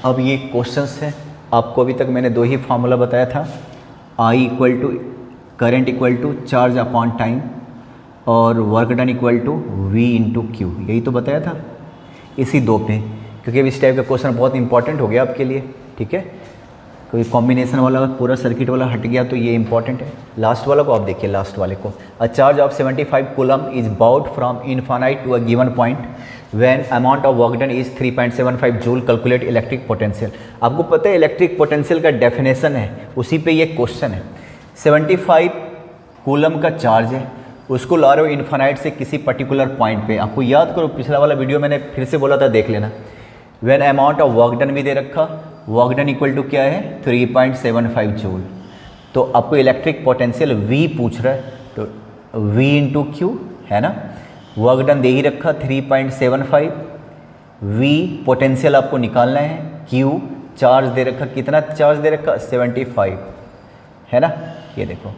अब ये क्वेश्चंस है, आपको अभी तक मैंने दो ही फार्मूला बताया था, I equal to current equal to charge upon time और work done equal to v into q, यही तो बताया था इसी दो पे, क्योंकि अब इस टाइप का क्वेश्चन बहुत इंपॉर्टेंट हो गया आपके लिए। ठीक है, कोई कॉम्बिनेशन वाला पूरा सर्किट वाला हट गया तो ये इंपॉर्टेंट है। लास्ट वाला को आप देखिए, लास्ट वाले को, a charge of 75 coulomb is brought from infinite to a given point when amount of work done is 3.75 joule, calculate electric potential. आपको पता है इलेक्ट्रिक पोटेंशियल का डेफिनेशन है, उसी पे ये क्वेश्चन है। 75 कूलम का चार्ज है, उसको ला रहे हो इनफाइनाइट से किसी पर्टिकुलर पॉइंट पे। आपको याद करो, पिछला वाला वीडियो मैंने फिर से बोला था, देख लेना। When amount of work done भी दे रखा, वर्क डन इक्वल टू क्या है 3.75 जूल। तो आपको इलेक्ट्रिक पोटेंशियल V पूछ रहा है, तो V इंटू क्यू है ना। वर्क डन दे ही रखा 3.75, V पोटेंशियल आपको निकालना है, Q चार्ज दे रखा, कितना चार्ज दे रखा 75 है ना। ये देखो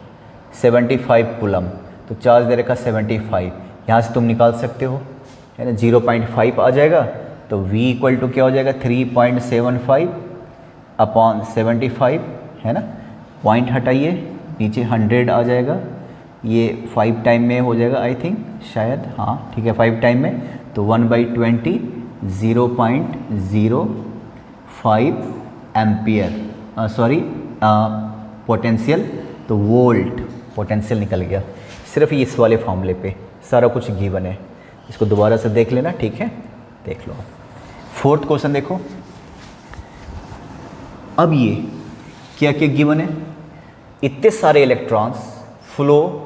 75 कूलम, तो चार्ज दे रखा 75, यहाँ से तुम निकाल सकते हो है ना, 0.5 आ जाएगा। तो V इक्वल टू क्या हो जाएगा 3.75 अपॉन 75 है ना। पॉइंट हटाइए, नीचे 100 आ जाएगा, ये 5 टाइम में हो जाएगा आई थिंक, शायद हाँ ठीक है 5 टाइम में। तो 1/20 0.05 एम्पियर, सॉरी पोटेंशियल, तो वोल्ट पोटेंशियल निकल गया। सिर्फ इस वाले फॉर्मूले पे सारा कुछ गिवन है, इसको दोबारा से देख लेना। ठीक है, देख लो। फोर्थ क्वेश्चन देखो, अब ये क्या क्या गिवन है, इतने सारे electrons flow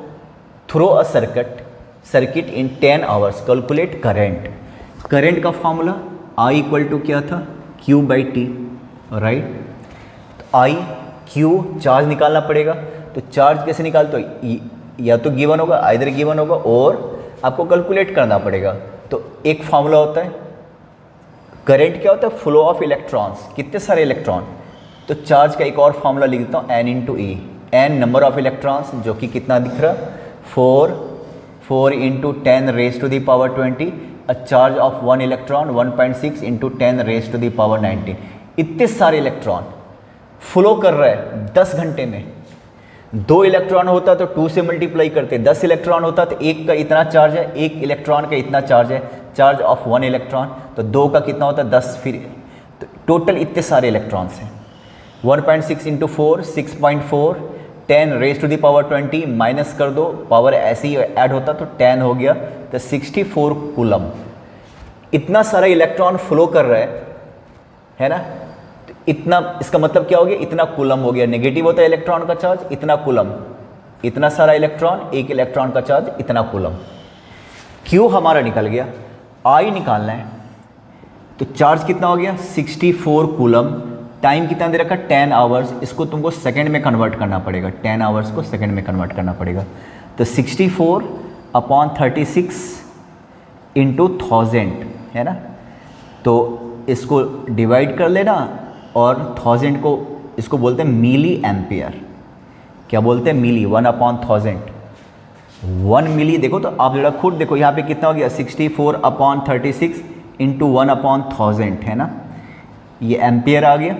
through a circuit in 10 hours, calculate current. Current का फॉर्मूला I इक्वल टू क्या था Q/T, राइट। तो I Q चार्ज निकालना पड़ेगा, तो चार्ज कैसे निकालते हो, या तो गिवन होगा, आइदर गिवन होगा, और आपको कैलकुलेट करना पड़ेगा। तो एक फॉर्मूला होता है, करंट क्या होता है फ्लो ऑफ इलेक्ट्रॉन्स, कितने सारे इलेक्ट्रॉन। तो चार्ज का एक और फॉर्मूला लिख देता हूँ, N into E, N number of electrons, जो कि कितना दिख रहा 4 into 10 raise to the power 20, a charge of 1 electron 1.6 into 10 raise to the power 19। इतने सारे इलेक्ट्रॉन फ्लो कर रहा है 10 घंटे में। 2 इलेक्ट्रॉन होता तो 2 से मल्टीप्लाई करते, 10 इलेक्ट्रॉन होता तो 1 का इतना चार्ज है, 1 इलेक्ट्रॉन का इतना चार्ज है, चार्ज ऑफ 1 इलेक्ट्रॉन, तो 2 का कितना होता है 10, फिर तो टोटल इतने सारे इलेक्ट्रॉन्स हैं। 1.6 into 4 6.4, 10 raise to the power 20 minus कर दो, पावर ऐसे ही ऐड होता तो 10 हो गया, तो 64 कूलम। इतना सारा इलेक्ट्रॉन फ्लो कर रहा है ना। तो इतना, इसका मतलब क्या हो गया, इतना कूलम हो गया। नेगेटिव होता है इलेक्ट्रॉन का चार्ज, इतना कूलम, इतना सारा इलेक्ट्रॉन, 1 इलेक्ट्रॉन का चार्ज इतना कूलम। Q हमारा निकल गया, I निकालना है, तो चार्ज कितना हो गया 64 कूलम, टाइम कितना दे रखा 10 आवर्स, इसको तुमको सेकंड में कन्वर्ट करना पड़ेगा, 10 आवर्स को सेकंड में कन्वर्ट करना पड़ेगा। तो 64 अपॉन 36 इंटू 1000 है ना। तो इसको डिवाइड कर लेना, और 1000 को इसको बोलते हैं मिली एम्पियर। क्या बोलते हैं, मिली, 1/1000, 1 मिली। देखो तो आप जरा खुद देखो, यहाँ पे कितना हो गया 64 अपॉन 36 इंटू 1/1000 है ना, ये एम्पियर आ गया।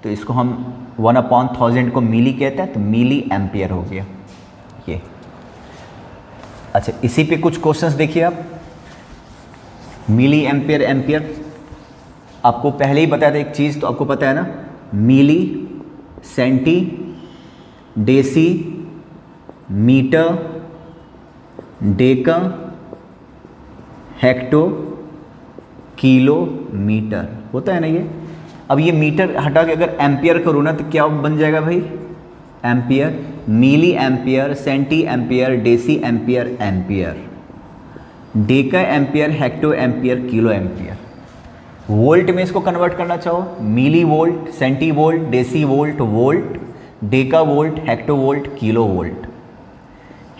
तो इसको हम 1/1000 को मिली कहते हैं, तो मिली एम्पियर हो गया ये। अच्छा, इसी पे कुछ क्वेश्चंस देखिए आप। मिली एम्पियर, एम्पियर आपको पहले ही बताया था एक चीज़, तो आपको पता है ना, milli, centi, deci, metre, deca, hecto, kilometre, होता है ना ये। अब ये मीटर हटा के अगर एम्पियर करूँ ना, तो क्या बन जाएगा भाई, ampere, milli ampere, centi ampere, deci ampere, ampere, deca ampere, hecto ampere, kilo ampere. Volt में इसको कन्वर्ट करना चाहो, milli volt, centi volt, deci volt, volt, deca volt, hecto volt, kilo volt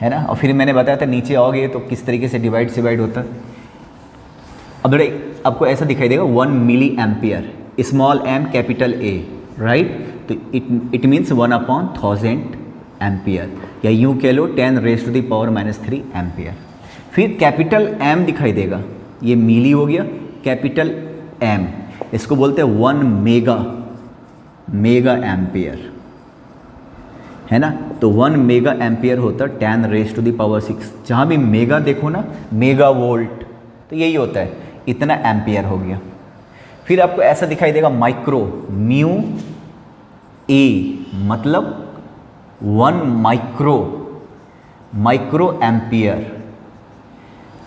है ना। और फिर मैंने बताया था नीचे आओगे तो किस तरीके से डिवाइड होता है। अब आपको ऐसा दिखाई देगा 1 milli ampere, small m capital A, right. तो इट मीन्स 1/1000 एम्पियर, या यूँ कह लो 10 raise to the power -3 ampere. फिर कैपिटल M दिखाई देगा, ये मिली हो गया, कैपिटल M, इसको बोलते हैं 1 मेगा एम्पियर, है ना। तो 1 मेगा एम्पियर होता है 10⁻⁶। जहाँ भी मेगा देखो ना, मेगा वोल्ट, तो यही होता है, इतना एम्पियर हो गया। फिर आपको ऐसा दिखाई देगा माइक्रो, म्यू ए, मतलब 1 माइक्रो एम्पियर।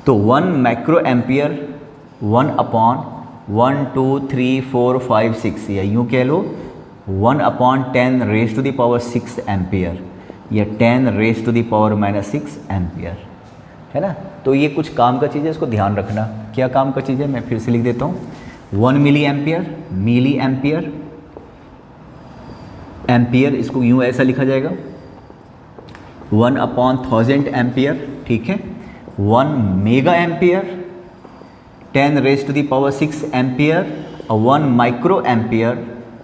तो 1 माइक्रो एम्पियर 1/1 2 3 4 5 6, या यूँ कह लो 1/10⁻⁶ एम्पियर, या 10⁻⁻⁶ एम्पियर, है ना। तो ये कुछ काम का चीज़ है, इसको ध्यान रखना। क्या काम का चीज़ है, मैं फिर से लिख देता हूँ। 1 मिली एम्पियर, एम्पियर इसको यूँ ऐसा लिखा जाएगा 1/1000 एम्पियर, ठीक है। 1 मेगा एम्पियर 10⁻⁶ एम्पियर, और 1 माइक्रो एम्पियर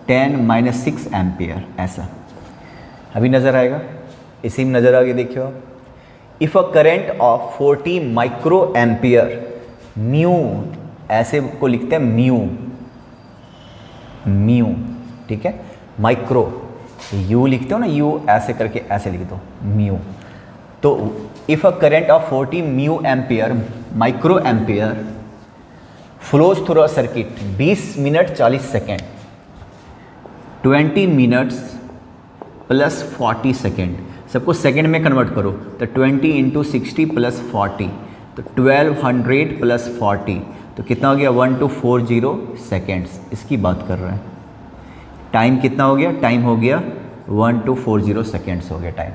10⁻⁶ एम्पियर, ऐसा। अभी नज़र आएगा, इसी में नज़र आगे देखिए आप। If a current of 40 micro ampere, mu ऐसे को लिखते हैं म्यू, ठीक है। माइक्रो यू लिखते हो ना, यू ऐसे करके ऐसे लिख दो, म्यू। तो if a current of 40 mu ampere micro ampere flows through a circuit 20 minute 40 second, 20 minutes plus 40 second, सबको सेकेंड में कन्वर्ट करो, तो 20 × 60 + 40, तो 1200 + 40, तो कितना हो गया 1240 सेकेंड्स, इसकी बात कर रहे हैं। टाइम कितना हो गया, टाइम हो गया 1240 सेकेंड्स हो गया टाइम।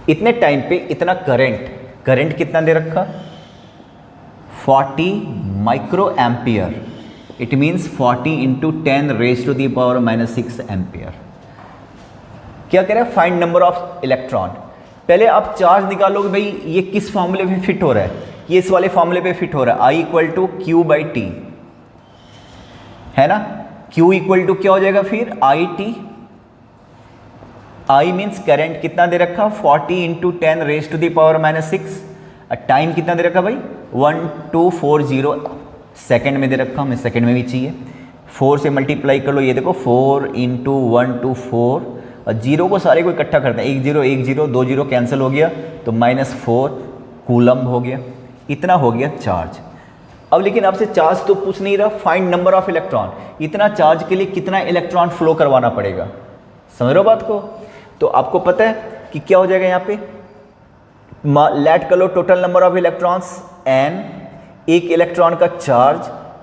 इतने टाइम पे इतना करंट कितना दे रखा, 40 micro ampere, it means 40 × 10⁻⁻⁶ ampere. क्या कह रहा है, फाइंड नंबर ऑफ इलेक्ट्रॉन। पहले आप चार्ज निकालोगे, भाई ये किस फॉर्मूले पे फिट हो रहा है, ये इस वाले फॉर्मूले पे फिट हो रहा है, I = Q/T, है ना। Q = क्या हो जाएगा फिर, IT। I मीन्स करंट कितना दे रखा, 40 × 10⁻⁻⁶, टाइम कितना दे रखा भाई 1240 सेकेंड में दे रखा, हमें सेकेंड में भी चाहिए। 4 से मल्टीप्लाई कर लो, ये देखो 4 × 124, और जीरो को सारे को इकट्ठा करते हैं, 1 0 1 0 2 0 कैंसिल हो गया, तो -4 कूलम्ब हो गया। इतना हो गया चार्ज। अब लेकिन आपसे चार्ज तो पूछ नहीं रहा, फाइंड नंबर ऑफ इलेक्ट्रॉन। इतना चार्ज के लिए कितना इलेक्ट्रॉन फ्लो करवाना पड़ेगा, समझ रहे हो बात को। तो आपको पता है कि क्या हो जाएगा यहाँ पे, लेट कर लो total number of electrons n, एक इलेक्ट्रॉन का चार्ज,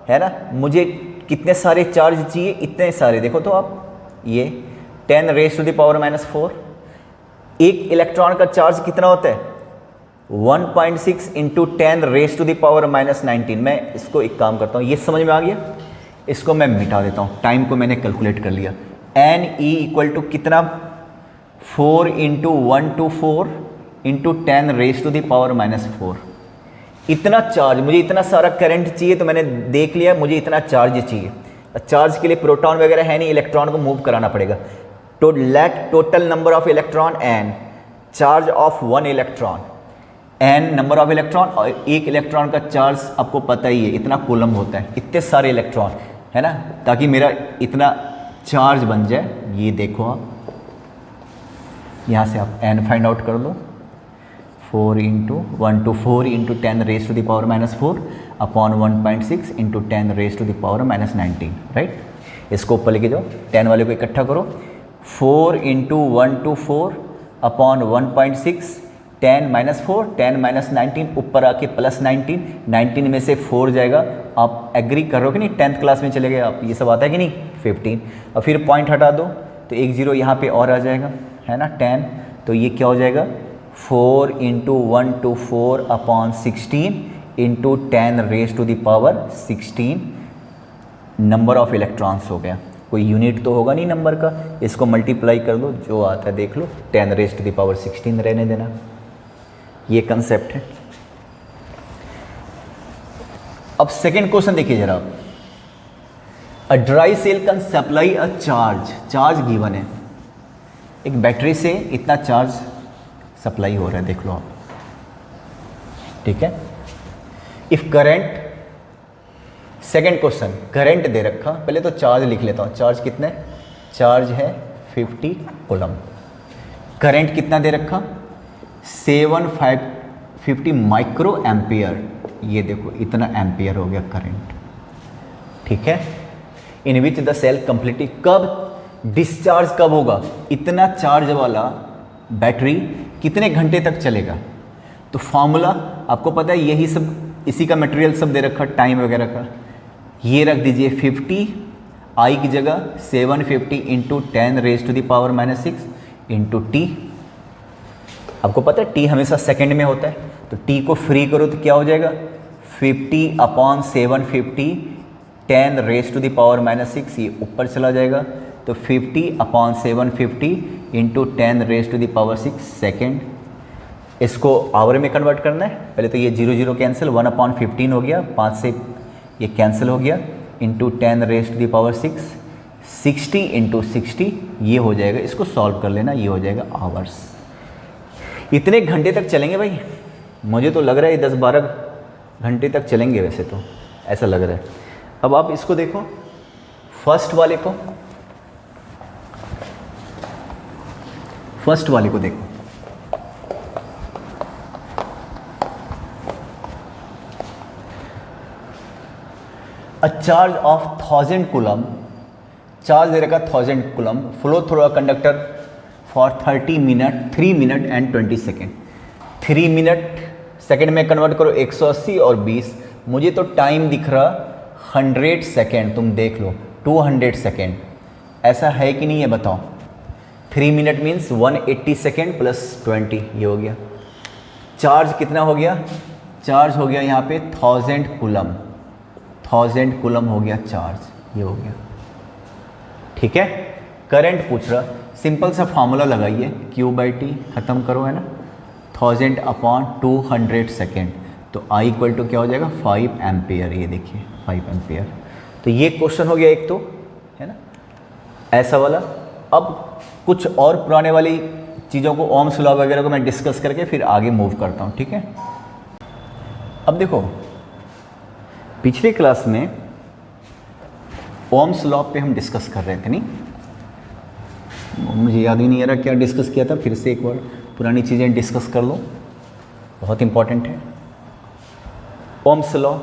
है ना। मुझे कितने सारे चार्ज चाहिए, इतने सारे, देखो तो आप, ये 10⁻⁻⁴। एक इलेक्ट्रॉन का चार्ज कितना होता है, 1.6 × 10⁻⁻�19। मैं इसको एक काम करता हूँ, ये समझ में आ गया, इसको मैं मिटा देता हूँ, टाइम को मैंने कैलकुलेट कर लिया। Ne = कितना, 4 × 124 × 10⁻⁻⁴। इतना चार्ज, मुझे इतना सारा करंट चाहिए, तो मैंने देख लिया मुझे इतना चार्ज चाहिए। चार्ज के लिए प्रोटॉन वगैरह है नहीं, इलेक्ट्रॉन को मूव कराना पड़ेगा। तो let total number of electron n, charge of 1 electron, n number of electron, और एक इलेक्ट्रॉन का चार्ज आपको पता ही है इतना कूलम्ब होता है, इतने सारे इलेक्ट्रॉन, है ना, ताकि मेरा इतना चार्ज बन जाए। ये देखो आप, यहाँ से आप n फाइंड आउट कर दो, 4 × 124 × 10⁻⁻⁴ अपॉन 1.6 × 10⁻⁻19, राइट। इसको ऊपर लेके जाओ, 10 वाले को इकट्ठा करो, 4 × 124 अपॉन 1.6, 10 - 4 10 - 19, ऊपर आके +19, 19 में से 4 जाएगा। आप एग्री कर रहे हो कि नहीं, 10th क्लास में चले गए आप, ये सब आता है कि नहीं, 15। और फिर पॉइंट हटा दो, तो 1 0 यहाँ पे और आ जाएगा, है ना, 10। तो ये क्या हो जाएगा, 4 × 124 अपॉन 16 × 10⁻16 नंबर ऑफ इलेक्ट्रॉन्स हो गया। कोई यूनिट तो होगा नहीं नंबर का, इसको मल्टीप्लाई कर दो, जो आता है देख लो, 10⁻16 रहने देना। ये कंसेप्ट है। अब सेकेंड क्वेश्चन देखिए जरा, a dry cell can supply a charge given है, एक बैटरी से इतना चार्ज सप्लाई हो रहा है, देख लो आप, ठीक है। If current second question, current दे रखा, पहले तो चार्ज लिख लेता हूँ। चार्ज कितना है? चार्ज है 50 कूलम। करंट कितना दे रखा? 750 माइक्रो एम्पियर। ये देखो इतना एम्पियर हो गया करंट, ठीक है। इन विच द सेल कंप्लीटली, कब डिस्चार्ज कब होगा? इतना चार्ज वाला बैटरी कितने घंटे तक चलेगा? तो फॉर्मूला आपको पता है, यही सब, इसी का मटेरियल सब दे रखा, टाइम वगैरह का। ये रख दीजिए 50 आई की जगह 750 इंटू 10⁻⁻6 इंटू टी। आपको पता है टी हमेशा सेकंड में होता है, तो टी को फ्री करो तो क्या हो जाएगा? 50/750 10⁻⁻6, ये ऊपर चला जाएगा, तो 50/750 इंटू 10⁻6 सेकेंड। इसको आवर में कन्वर्ट करना है। पहले तो ये 0 0 कैंसिल, 1/15 हो गया, 5 से ये कैंसिल हो गया, इंटू 10⁻6, 60 इंटू 60, ये हो जाएगा। इसको सॉल्व कर लेना, ये हो जाएगा आवर्स। इतने घंटे तक चलेंगे भाई, मुझे तो लग रहा है 10-12 घंटे तक चलेंगे, वैसे तो ऐसा लग रहा है। अब आप इसको देखो, फर्स्ट वाले को देखो। A charge of 1000 coulomb, charge दे रखा 1000 coulomb, flow through a conductor for 3 minute and 20 second. 3 minute second में कन्वर्ट करो 180 और 20, मुझे तो टाइम दिख रहा 100 सेकेंड, तुम देख लो 200 सेकेंड। ऐसा है कि नहीं ये बताओ? 3 मिनट मीन्स 180 सेकेंड प्लस 20, ये हो गया। चार्ज कितना हो गया? चार्ज हो गया यहाँ पे 1000 कूलम, 1000 कूलम हो गया चार्ज, ये हो गया, ठीक है। करंट पूछ रहा, सिंपल सा फॉर्मूला लगाइए, Q/T खत्म करो, है ना, 1000/200 सेकेंड, तो I इक्वल टू क्या हो जाएगा? 5 एम्पियर। ये देखिए 5 एम्पियर। तो ये क्वेश्चन हो गया एक, तो है ना ऐसा वाला। अब कुछ और पुराने वाली चीज़ों को, ओम्स लॉ वगैरह को मैं डिस्कस करके फिर आगे मूव करता हूँ, ठीक है। अब देखो, पिछली क्लास में ओम्स लॉ पे हम डिस्कस कर रहे थे, नहीं? मुझे याद ही नहीं आ रहा क्या डिस्कस किया था, फिर से एक बार पुरानी चीज़ें डिस्कस कर लो, बहुत इंपॉर्टेंट है। ओम्स लॉ,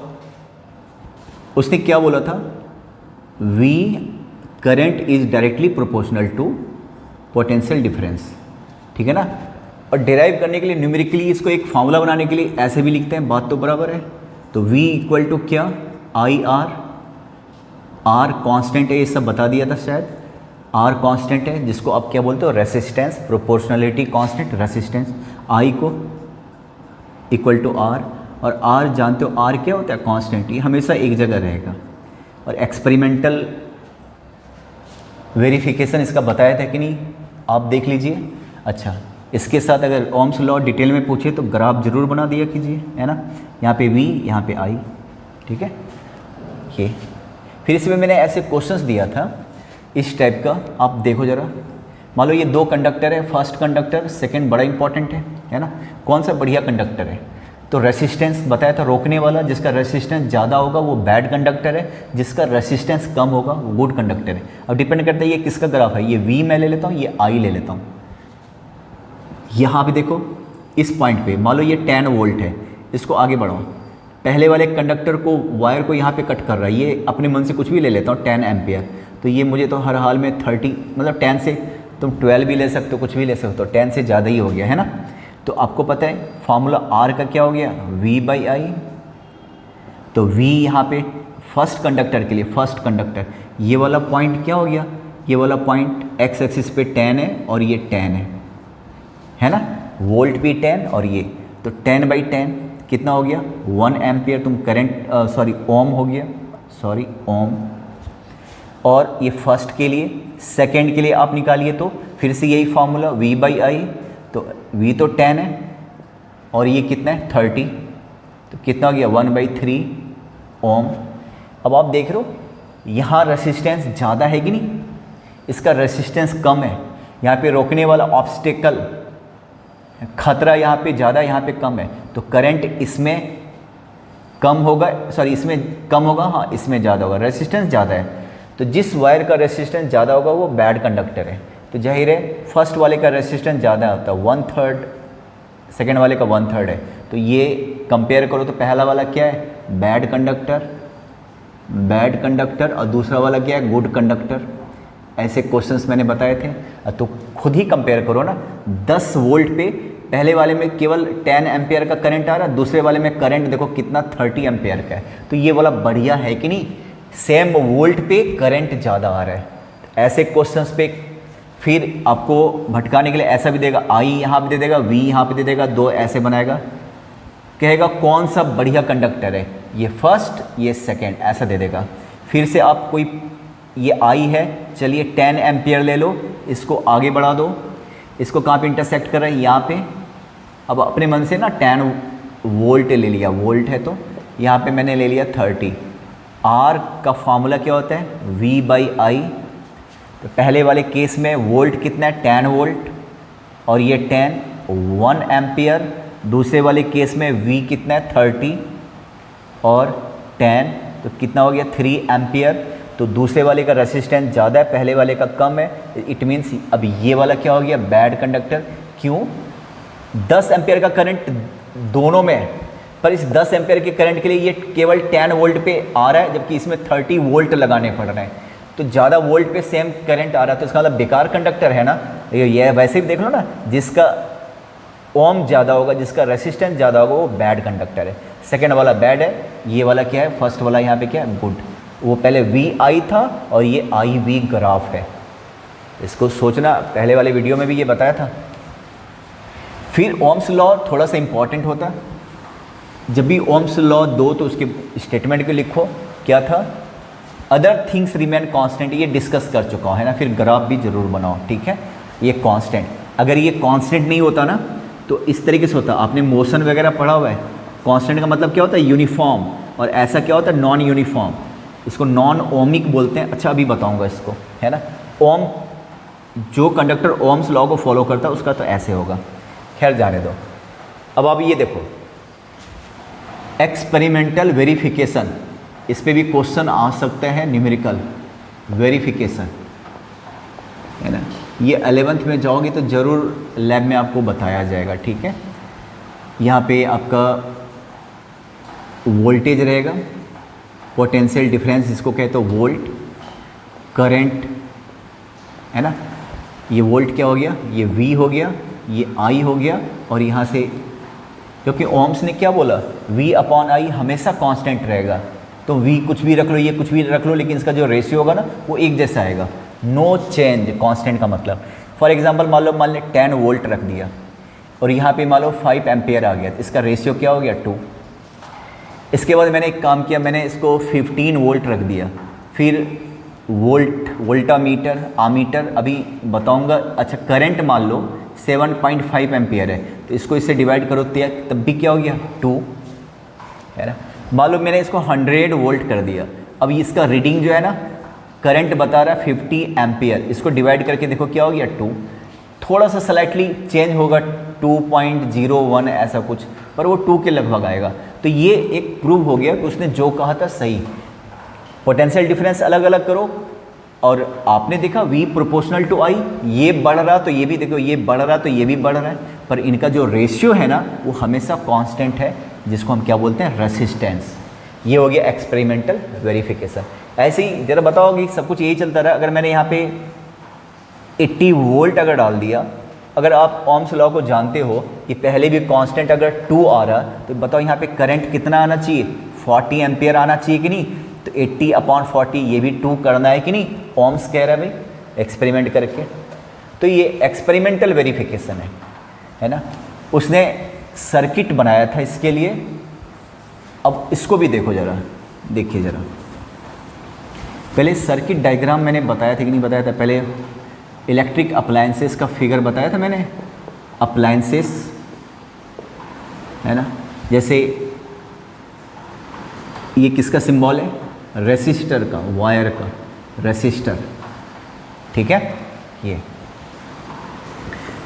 उसने क्या बोला था? V current is directly proportional to potential difference, ठीक है ना। और डिराइव करने के लिए न्यूमेरिकली इसको एक फॉर्मूला बनाने के लिए ऐसे भी लिखते हैं, बात तो बराबर है। तो V इक्वल टू क्या? IR, R कांस्टेंट है, ये सब बता दिया था शायद। R कांस्टेंट है, जिसको आप क्या बोलते हो? Resistance, proportionality constant, resistance. I को इक्वल टू R, और R जानते हो R क्या होता है? कांस्टेंट, ये हमेशा एक जगह रहेगा। और एक्सपेरिमेंटल वेरिफिकेशन इसका बताया था कि नहीं, आप देख लीजिए। अच्छा, इसके साथ अगर ओम्स लॉ डिटेल में पूछे तो ग्राफ जरूर बना दिया कीजिए, है ना। यहाँ पे V, यहाँ पे I, ठीक है। ये फिर इसमें मैंने ऐसे क्वेश्चंस दिया था इस टाइप का, आप देखो ज़रा। मान लो ये 2 कंडक्टर है, फर्स्ट कंडक्टर, सेकंड बड़ा इंपॉर्टेंट है ना। कौन सा बढ़िया कंडक्टर है? तो रेसिस्टेंस बताया था, रोकने वाला। जिसका रेसिस्टेंस ज़्यादा होगा वो बैड कंडक्टर है, जिसका रेसिस्टेंस कम होगा वो गुड कंडक्टर है। अब डिपेंड करता है ये किसका ग्राफ है। ये V मैं ले लेता हूँ, ये I ले लेता हूँ। यहाँ पे देखो, इस पॉइंट पे मान लो ये 10 वोल्ट है, इसको आगे बढ़ाओ। पहले वाले कंडक्टर को, वायर को यहाँ पे कट कर रहा है, ये अपने मन से कुछ भी ले लेता हूँ, 10 एम्पियर। तो ये मुझे तो हर हाल में 30, मतलब 10 से तुम 12 भी ले सकते हो, कुछ भी ले सकते हो, 10 से ज़्यादा ही हो गया, है ना। तो आपको पता है फॉर्मूला R का क्या हो गया? V/I। तो V यहाँ पे फर्स्ट कंडक्टर के लिए, फर्स्ट कंडक्टर, ये वाला पॉइंट क्या हो गया? ये वाला पॉइंट एक्स एक्सिस पे 10 है और ये 10 है ना। वोल्ट भी 10 और ये, तो 10/10 कितना हो गया? 1 एम्पियर। तुम करंट ओम हो गया, ओम। और ये फर्स्ट के लिए, सेकंड के लिए आप निकालिए तो फिर से यही फार्मूला V/I। तो V तो 10 है और ये कितना है? 30, तो कितना हो गया? 1/3 ओम। अब आप देख रहे हो यहाँ रेसिस्टेंस ज़्यादा है कि नहीं, इसका रेसिस्टेंस कम है। यहाँ पे रोकने वाला ऑब्स्टेकल, खतरा यहाँ पे ज़्यादा, यहाँ पे कम है। तो करंट इसमें कम होगा, सॉरी इसमें कम होगा, हाँ इसमें ज़्यादा होगा, रेसिस्टेंस ज़्यादा है। तो जिस वायर का रेसिस्टेंस ज़्यादा होगा वो बैड कंडक्टर है। तो जाहिर है फर्स्ट वाले का रेसिस्टेंस ज़्यादा होता है 1/3, सेकेंड वाले का 1/3 है। तो ये कंपेयर करो तो पहला वाला क्या है, बैड कंडक्टर और दूसरा वाला क्या है, गुड कंडक्टर। ऐसे क्वेश्चंस मैंने बताए थे। तो खुद ही कंपेयर करो ना, 10 वोल्ट पे पहले वाले में केवल 10 एम्पियर का करंट आ रहा है, दूसरे वाले में करंट देखो कितना 30 एम्पियर का है। तो ये वाला बढ़िया है कि नहीं, सेम वोल्ट पे करंट ज़्यादा आ रहा है। ऐसे क्वेश्चंस पे फिर आपको भटकाने के लिए ऐसा भी देगा, आई यहाँ पे दे देगा, वी यहाँ पे दे देगा, दो ऐसे बनाएगा, कहेगा कौन सा बढ़िया कंडक्टर है, ये फर्स्ट ये सेकंड, ऐसा दे देगा। फिर से आप कोई, ये आई है, चलिए 10 एम्पियर ले लो, इसको आगे बढ़ा दो, इसको कहाँ पे इंटरसेक्ट कर रहा है, यहाँ पे। अब अपने मन से ना 10 वोल्ट ले लिया, वोल्ट है तो यहाँ पे मैंने ले लिया 30। आर का फॉर्मूला क्या होता है, V/I। तो पहले वाले केस में वोल्ट कितना है, 10 वोल्ट, और ये 10 1 एम्पियर। दूसरे वाले केस में V कितना है, 30 और 10, तो कितना हो गया, 3 एम्पियर। तो दूसरे वाले का रेसिस्टेंस ज़्यादा है, पहले वाले का कम है। इट मीन्स अब ये वाला क्या हो गया, बैड कंडक्टर। क्यों, 10 एम्पियर का करंट दोनों में है, पर इस 10 एम्पियर के करंट के लिए ये केवल 10 वोल्ट पे आ रहा है, जबकि इसमें 30 वोल्ट लगाने पड़ रहे हैं। तो ज़्यादा वोल्ट पे सेम करंट आ रहा है, तो इसका मतलब बेकार कंडक्टर है ना। ये वैसे भी देख लो ना, जिसका ओम ज़्यादा होगा, जिसका रेसिस्टेंस ज़्यादा होगा, वो बैड कंडक्टर है। सेकेंड वाला बैड है, ये वाला क्या है, फर्स्ट वाला यहाँ पे क्या है, गुड। वो पहले VI था और ये IV ग्राफ है, इसको सोचना, पहले वाले वीडियो में भी ये बताया था। फिर ओम्स लॉ थोड़ा सा इंपॉर्टेंट होता है, जब भी ओम्स लॉ दो तो उसके स्टेटमेंट को लिखो, क्या था, अदर थिंग्स रिमेन कांस्टेंट, ये डिस्कस कर चुका हूँ है ना। फिर ग्राफ भी जरूर बनाओ, ठीक है। ये कांस्टेंट, अगर ये कांस्टेंट नहीं होता ना तो इस तरीके से होता, आपने मोशन वगैरह पढ़ा हुआ है। कांस्टेंट का मतलब क्या होता है, यूनिफॉर्म, और ऐसा क्या होता है, नॉन यूनिफॉर्म। इसको नॉन ओमिक बोलते हैं। अच्छा अभी बताऊंगा इसको, है ना। ओम, जो कंडक्टर ओम्स लॉ को फॉलो करता है उसका तो ऐसे होगा, खैर जाने दो। अब आप ये देखो, एक्सपेरिमेंटल वेरिफिकेशन, इस पे भी क्वेश्चन आ सकते हैं, न्यूमेरिकल वेरिफिकेशन, है ना। ये 11th में जाओगे तो ज़रूर लैब में आपको बताया जाएगा, ठीक है। यहाँ पे आपका वोल्टेज रहेगा, पोटेंशियल डिफरेंस जिसको कहते हो वोल्ट, करंट, है ना। ये वोल्ट क्या हो गया, ये V हो गया, ये I हो गया, और यहाँ से क्योंकि ओम्स ने क्या बोला, V/I हमेशा कांस्टेंट रहेगा। तो V कुछ भी रख लो, ये कुछ भी रख लो, लेकिन इसका जो रेशियो होगा ना वो एक जैसा आएगा, नो चेंज। कांस्टेंट का मतलब, फॉर एग्जांपल मान लो 10 वोल्ट रख दिया और यहाँ पे मान लो 5 एम्पियर आ गया, तो इसका रेशियो क्या हो गया, 2। इसके बाद मैंने एक काम किया, मैंने इसको 15 वोल्ट रख दिया, फिर वोल्टामीटर, आमीटर, अभी बताऊंगा। अच्छा करंट मान लो 7.5 एम्पियर है, तो इसको इससे डिवाइड करो तब भी क्या हो गया, 2, है ना। मान लो मैंने इसको 100 वोल्ट कर दिया, अब इसका रीडिंग जो है ना, करंट बता रहा है 50 एम्पियर, इसको डिवाइड करके देखो क्या हो गया, 2। थोड़ा सा स्लाइटली चेंज होगा, 2.01 ऐसा कुछ, पर वो 2 के लगभग आएगा। तो ये एक प्रूव हो गया कि उसने जो कहा था सही। पोटेंशियल डिफरेंस अलग अलग करो, और आपने देखा V प्रोपोर्शनल टू I, ये बढ़ रहा तो ये भी देखो, ये बढ़ रहा तो ये भी बढ़ रहा है, पर इनका जो रेशियो है ना वो हमेशा कांस्टेंट है, जिसको हम क्या बोलते हैं, रेसिस्टेंस। ये हो गया एक्सपेरिमेंटल वेरिफिकेशन। ऐसे ही जरा बताओ कि सब कुछ यही चलता रहा, अगर मैंने यहाँ पे 80 वोल्ट अगर डाल दिया, अगर आप ओम्स लॉ को जानते हो कि पहले भी कांस्टेंट अगर 2 आ रहा, तो बताओ यहाँ पे करंट कितना आना चाहिए, 40 एम्पियर आना चाहिए कि नहीं। तो 80/40 ये भी 2 करना है कि नहीं, ओम्स कह रहा है भाई एक्सपेरिमेंट करके। तो ये एक्सपेरिमेंटल वेरिफिकेशन है ना। उसने सर्किट बनाया था इसके लिए। अब इसको भी देखो जरा, देखिए जरा, पहले सर्किट डायग्राम मैंने बताया था कि नहीं बताया था, पहले इलेक्ट्रिक अप्लायंसेस का फिगर बताया था मैंने, अप्लायंसेस, है ना। जैसे ये किसका सिंबल है, रेसिस्टर का, वायर का रेसिस्टर, ठीक है। ये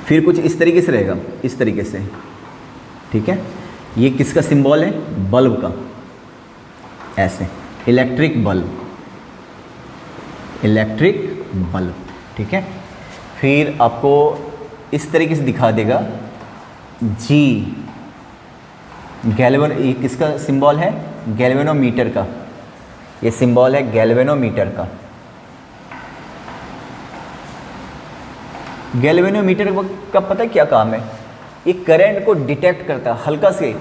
फिर कुछ इस तरीके से रहेगा, इस तरीके से, ठीक है। ये किसका सिंबल है, बल्ब का, ऐसे इलेक्ट्रिक बल्ब, इलेक्ट्रिक बल्ब, ठीक है। फिर आपको इस तरीके से दिखा देगा जी, ये किसका सिंबल है? गैल्वेनोमीटर का, ये सिंबल है गैल्वेनोमीटर का। गैल्वेनोमीटर का पता है क्या काम है? ये करंट को डिटेक्ट करता है, हल्का से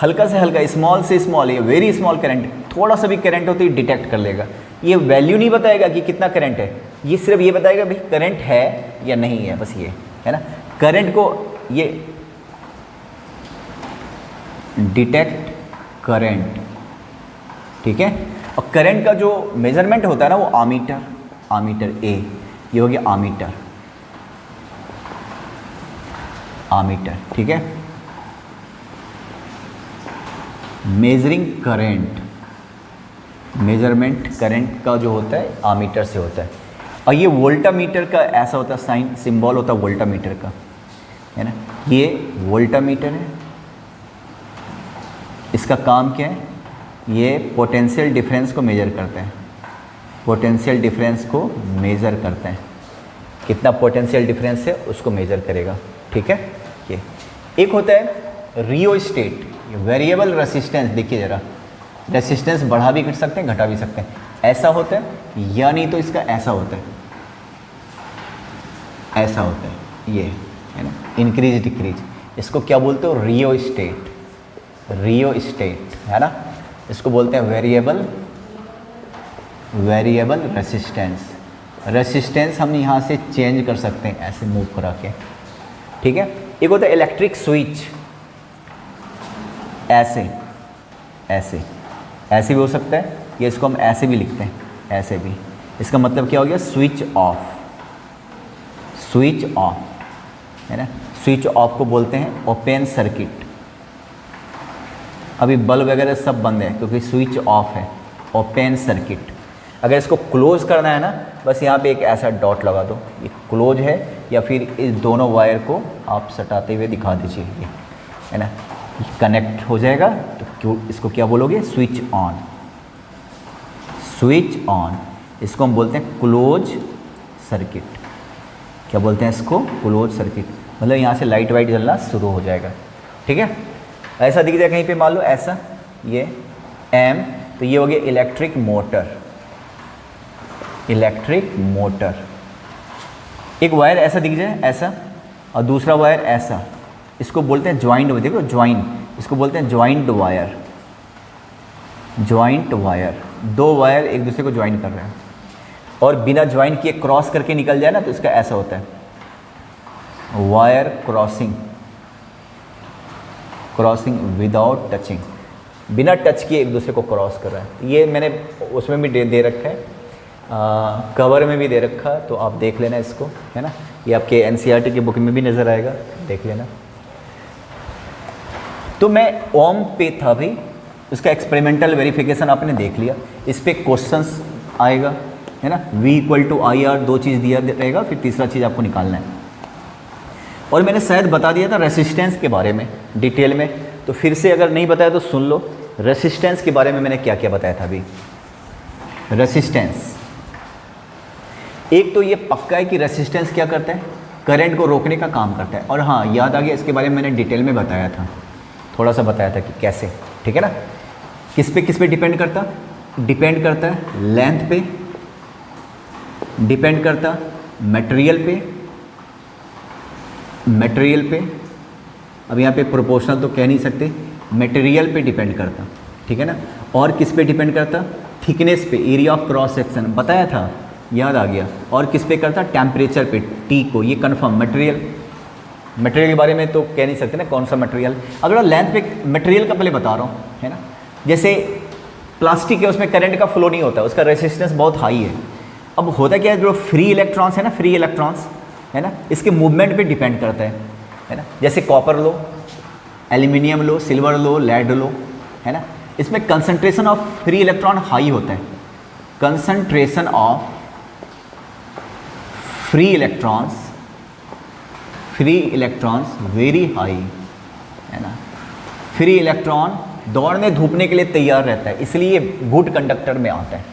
हल्का, स्मॉल से स्मॉल, ये वेरी स्मॉल करंट, थोड़ा सा भी करंट हो तो ये डिटेक्ट कर लेगा। ये वैल्यू नहीं बताएगा कि कितना करंट है, ये सिर्फ ये बताएगा भाई करंट है या नहीं है, बस ये है ना। करंट को ये डिटेक्ट करंट, ठीक है। और करंट का जो मेजरमेंट होता है ना वो आमीटर ए, ये हो गया आमीटर, ठीक है। मेजरिंग करंट, मेजरमेंट करंट का जो होता है आमीटर से होता है। और ये वोल्टामीटर का ऐसा होता है साइन, सिंबल होता है वोल्टामीटर का, है ना। ये वोल्टामीटर है, इसका काम क्या है? ये पोटेंशियल डिफरेंस को मेजर करते हैं, पोटेंशियल डिफरेंस को मेज़र करते हैं, कितना पोटेंशियल डिफरेंस है उसको मेज़र करेगा, ठीक है। ये एक होता है रियोस्टेट, वेरिएबल रेसिस्टेंस। देखिए ज़रा, रेसिस्टेंस बढ़ा भी कर सकते हैं, घटा भी सकते हैं, ऐसा होता है, या नहीं तो इसका ऐसा होता है, ऐसा होता है, ये है ना, इंक्रीज डिक्रीज। इसको क्या बोलते हो? रियोस्टेट, है ना। इसको बोलते हैं वेरिएबल रेसिस्टेंस हम यहाँ से चेंज कर सकते हैं, ऐसे मूव करा के, ठीक है। एक होता है इलेक्ट्रिक स्विच, ऐसे भी हो सकता है, ये इसको हम ऐसे भी लिखते हैं, ऐसे भी। इसका मतलब क्या हो गया? स्विच ऑफ, है ना। स्विच ऑफ को बोलते हैं ओपन सर्किट। अभी बल्ब वगैरह सब बंद है क्योंकि स्विच ऑफ है, ओपन सर्किट। अगर इसको क्लोज करना है ना, बस यहाँ पे एक ऐसा डॉट लगा दो, ये क्लोज है, या फिर इस दोनों वायर को आप सटाते हुए दिखा दीजिए, ये है ना, कनेक्ट हो जाएगा। तो क्यों इसको क्या बोलोगे? Switch on. इसको हम बोलते हैं क्लोज सर्किट। क्या बोलते हैं इसको? Close circuit. मतलब यहाँ से लाइट वाइट जलना शुरू हो जाएगा, ठीक है। ऐसा दिख जाए कहीं पे, मान लो ऐसा, ये एम, तो ये हो गया इलेक्ट्रिक मोटर। एक वायर ऐसा दिख जाए, ऐसा, और दूसरा वायर ऐसा, इसको बोलते हैं ज्वाइंट। देखो ज्वाइंट, इसको बोलते हैं ज्वाइंट वायर। दो वायर एक दूसरे को ज्वाइन कर रहे हैं, और बिना ज्वाइन किए क्रॉस करके निकल जाए ना, तो इसका ऐसा होता है वायर क्रॉसिंग विदाउट टचिंग, बिना टच किए एक दूसरे को क्रॉस कर रहा है। ये मैंने उसमें भी दे रखा है, कवर में भी दे रखा है, तो आप देख लेना इसको, है ना। ये आपके एनसीईआरटी की बुक में भी नज़र आएगा, देख लेना। तो मैं ओम पे था भाई, उसका एक्सपेरिमेंटल वेरिफिकेशन आपने देख लिया। इस पे क्वेश्चंस आएगा, है ना। V=IR, दो चीज़ दिया रहेगा, फिर तीसरा चीज़ आपको निकालना है। और मैंने शायद बता दिया था रेसिस्टेंस के बारे में डिटेल में, तो फिर से अगर नहीं बताया तो सुन लो। रेसिस्टेंस के बारे में मैंने क्या क्या बताया था अभी। रेसिस्टेंस, एक तो ये पक्का है कि रेसिस्टेंस क्या करता है? करंट को रोकने का काम करता है। और हाँ, याद आ गया, इसके बारे में मैंने डिटेल में बताया था, थोड़ा सा बताया था कि कैसे, ठीक है ना। किस पे डिपेंड करता है लेंथ पे, डिपेंड करता मटेरियल पे। अब यहाँ पे प्रोपोर्शनल तो कह नहीं सकते, मटेरियल पे डिपेंड करता, ठीक है ना। और किस पे डिपेंड करता? थिकनेस पे, एरिया ऑफ क्रॉस सेक्शन बताया था, याद आ गया। और किस पे करता? टेम्परेचर पे, टी को, ये कन्फर्म। मटेरियल के बारे में तो कह नहीं सकते ना कौन सा मटेरियल। अगर लेंथ पे, मटेरियल का पहले बता रहा हूँ, है ना। जैसे प्लास्टिक है, उसमें करंट का फ्लो नहीं होता, उसका रेसिस्टेंस बहुत हाई है। अब होता क्या है, जो फ्री इलेक्ट्रॉन्स है ना, है ना, इसके मूवमेंट पे डिपेंड करता है ना। जैसे कॉपर लो, एल्यूमिनियम लो, सिल्वर लो, लेड लो, है ना। इसमें concentration of free electron high होता है, concentration of free electrons very high, है ना। फ्री इलेक्ट्रॉन दौड़ने धूपने के लिए तैयार रहता है, इसलिए गुड कंडक्टर में आता है।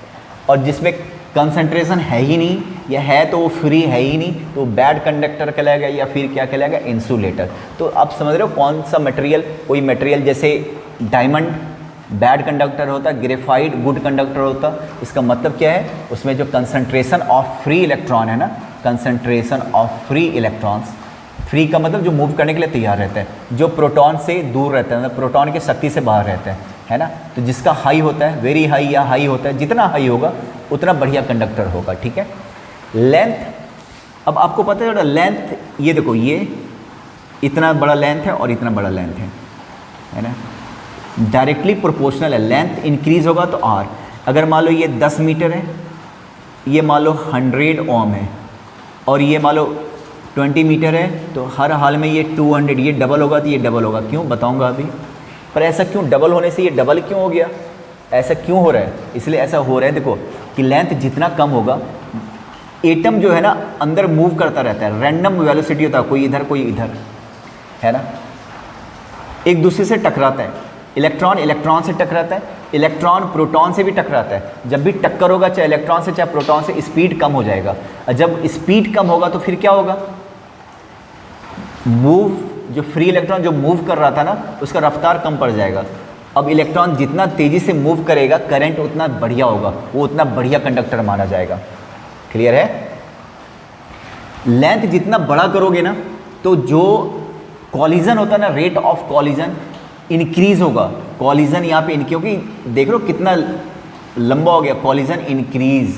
और जिसमें कंसंट्रेशन है ही नहीं या है तो वो फ्री है ही नहीं, तो बैड कंडक्टर कहलाएगा या फिर क्या कहलाएगा, इंसुलेटर। तो आप समझ रहे हो कौन सा मटेरियल, कोई मटेरियल जैसे डायमंड बैड कंडक्टर होता है, ग्रेफाइट गुड कंडक्टर होता है। इसका मतलब क्या है, उसमें जो कंसंट्रेशन ऑफ फ्री इलेक्ट्रॉन है ना, concentration of free electrons, free का मतलब जो मूव करने के लिए तैयार रहता है, जो प्रोटॉन से दूर रहता है, मतलब प्रोटॉन की शक्ति से बाहर रहता है ना। तो जिसका हाई होता है, वेरी हाई या हाई होता है, जितना हाई होगा उतना बढ़िया कंडक्टर होगा, ठीक है। लेंथ, अब आपको पता है लेंथ, ये देखो ये इतना बड़ा लेंथ है और इतना बड़ा लेंथ है ना, डायरेक्टली प्रोपोर्शनल है। लेंथ इंक्रीज होगा तो आर, अगर मान लो ये 10 मीटर है, ये मान लो 100 ओम है, और ये मान लो 20 मीटर है, तो हर हाल में ये 200, ये डबल होगा तो ये डबल होगा। क्यों बताऊंगा अभी, पर ऐसा क्यों डबल होने से ये डबल क्यों हो गया, ऐसा क्यों हो रहा है, इसलिए ऐसा हो रहा है देखो कि लेंथ जितना कम होगा, एटम जो है ना अंदर मूव करता रहता है, रैंडम वेलोसिटी होता है, कोई इधर कोई इधर, है ना, एक दूसरे से टकराता है। इलेक्ट्रॉन इलेक्ट्रॉन से टकराता है, इलेक्ट्रॉन प्रोटॉन से भी टकराता है। जब भी टक्कर होगा चाहे इलेक्ट्रॉन से चाहे प्रोटॉन से, स्पीड कम हो जाएगा, और जब स्पीड कम होगा तो फिर क्या होगा, मूव, जो फ्री इलेक्ट्रॉन जो मूव कर रहा था ना उसका रफ्तार कम पड़ जाएगा। अब इलेक्ट्रॉन जितना तेजी से मूव करेगा करंट उतना बढ़िया होगा, वो उतना बढ़िया कंडक्टर माना जाएगा। क्लियर है। लेंथ जितना बड़ा करोगे ना तो जो कॉलिजन होता है ना, रेट ऑफ कॉलिजन इंक्रीज होगा। कॉलिजन यहाँ पे क्योंकि देख लो कितना लंबा हो गया, कॉलिजन इंक्रीज,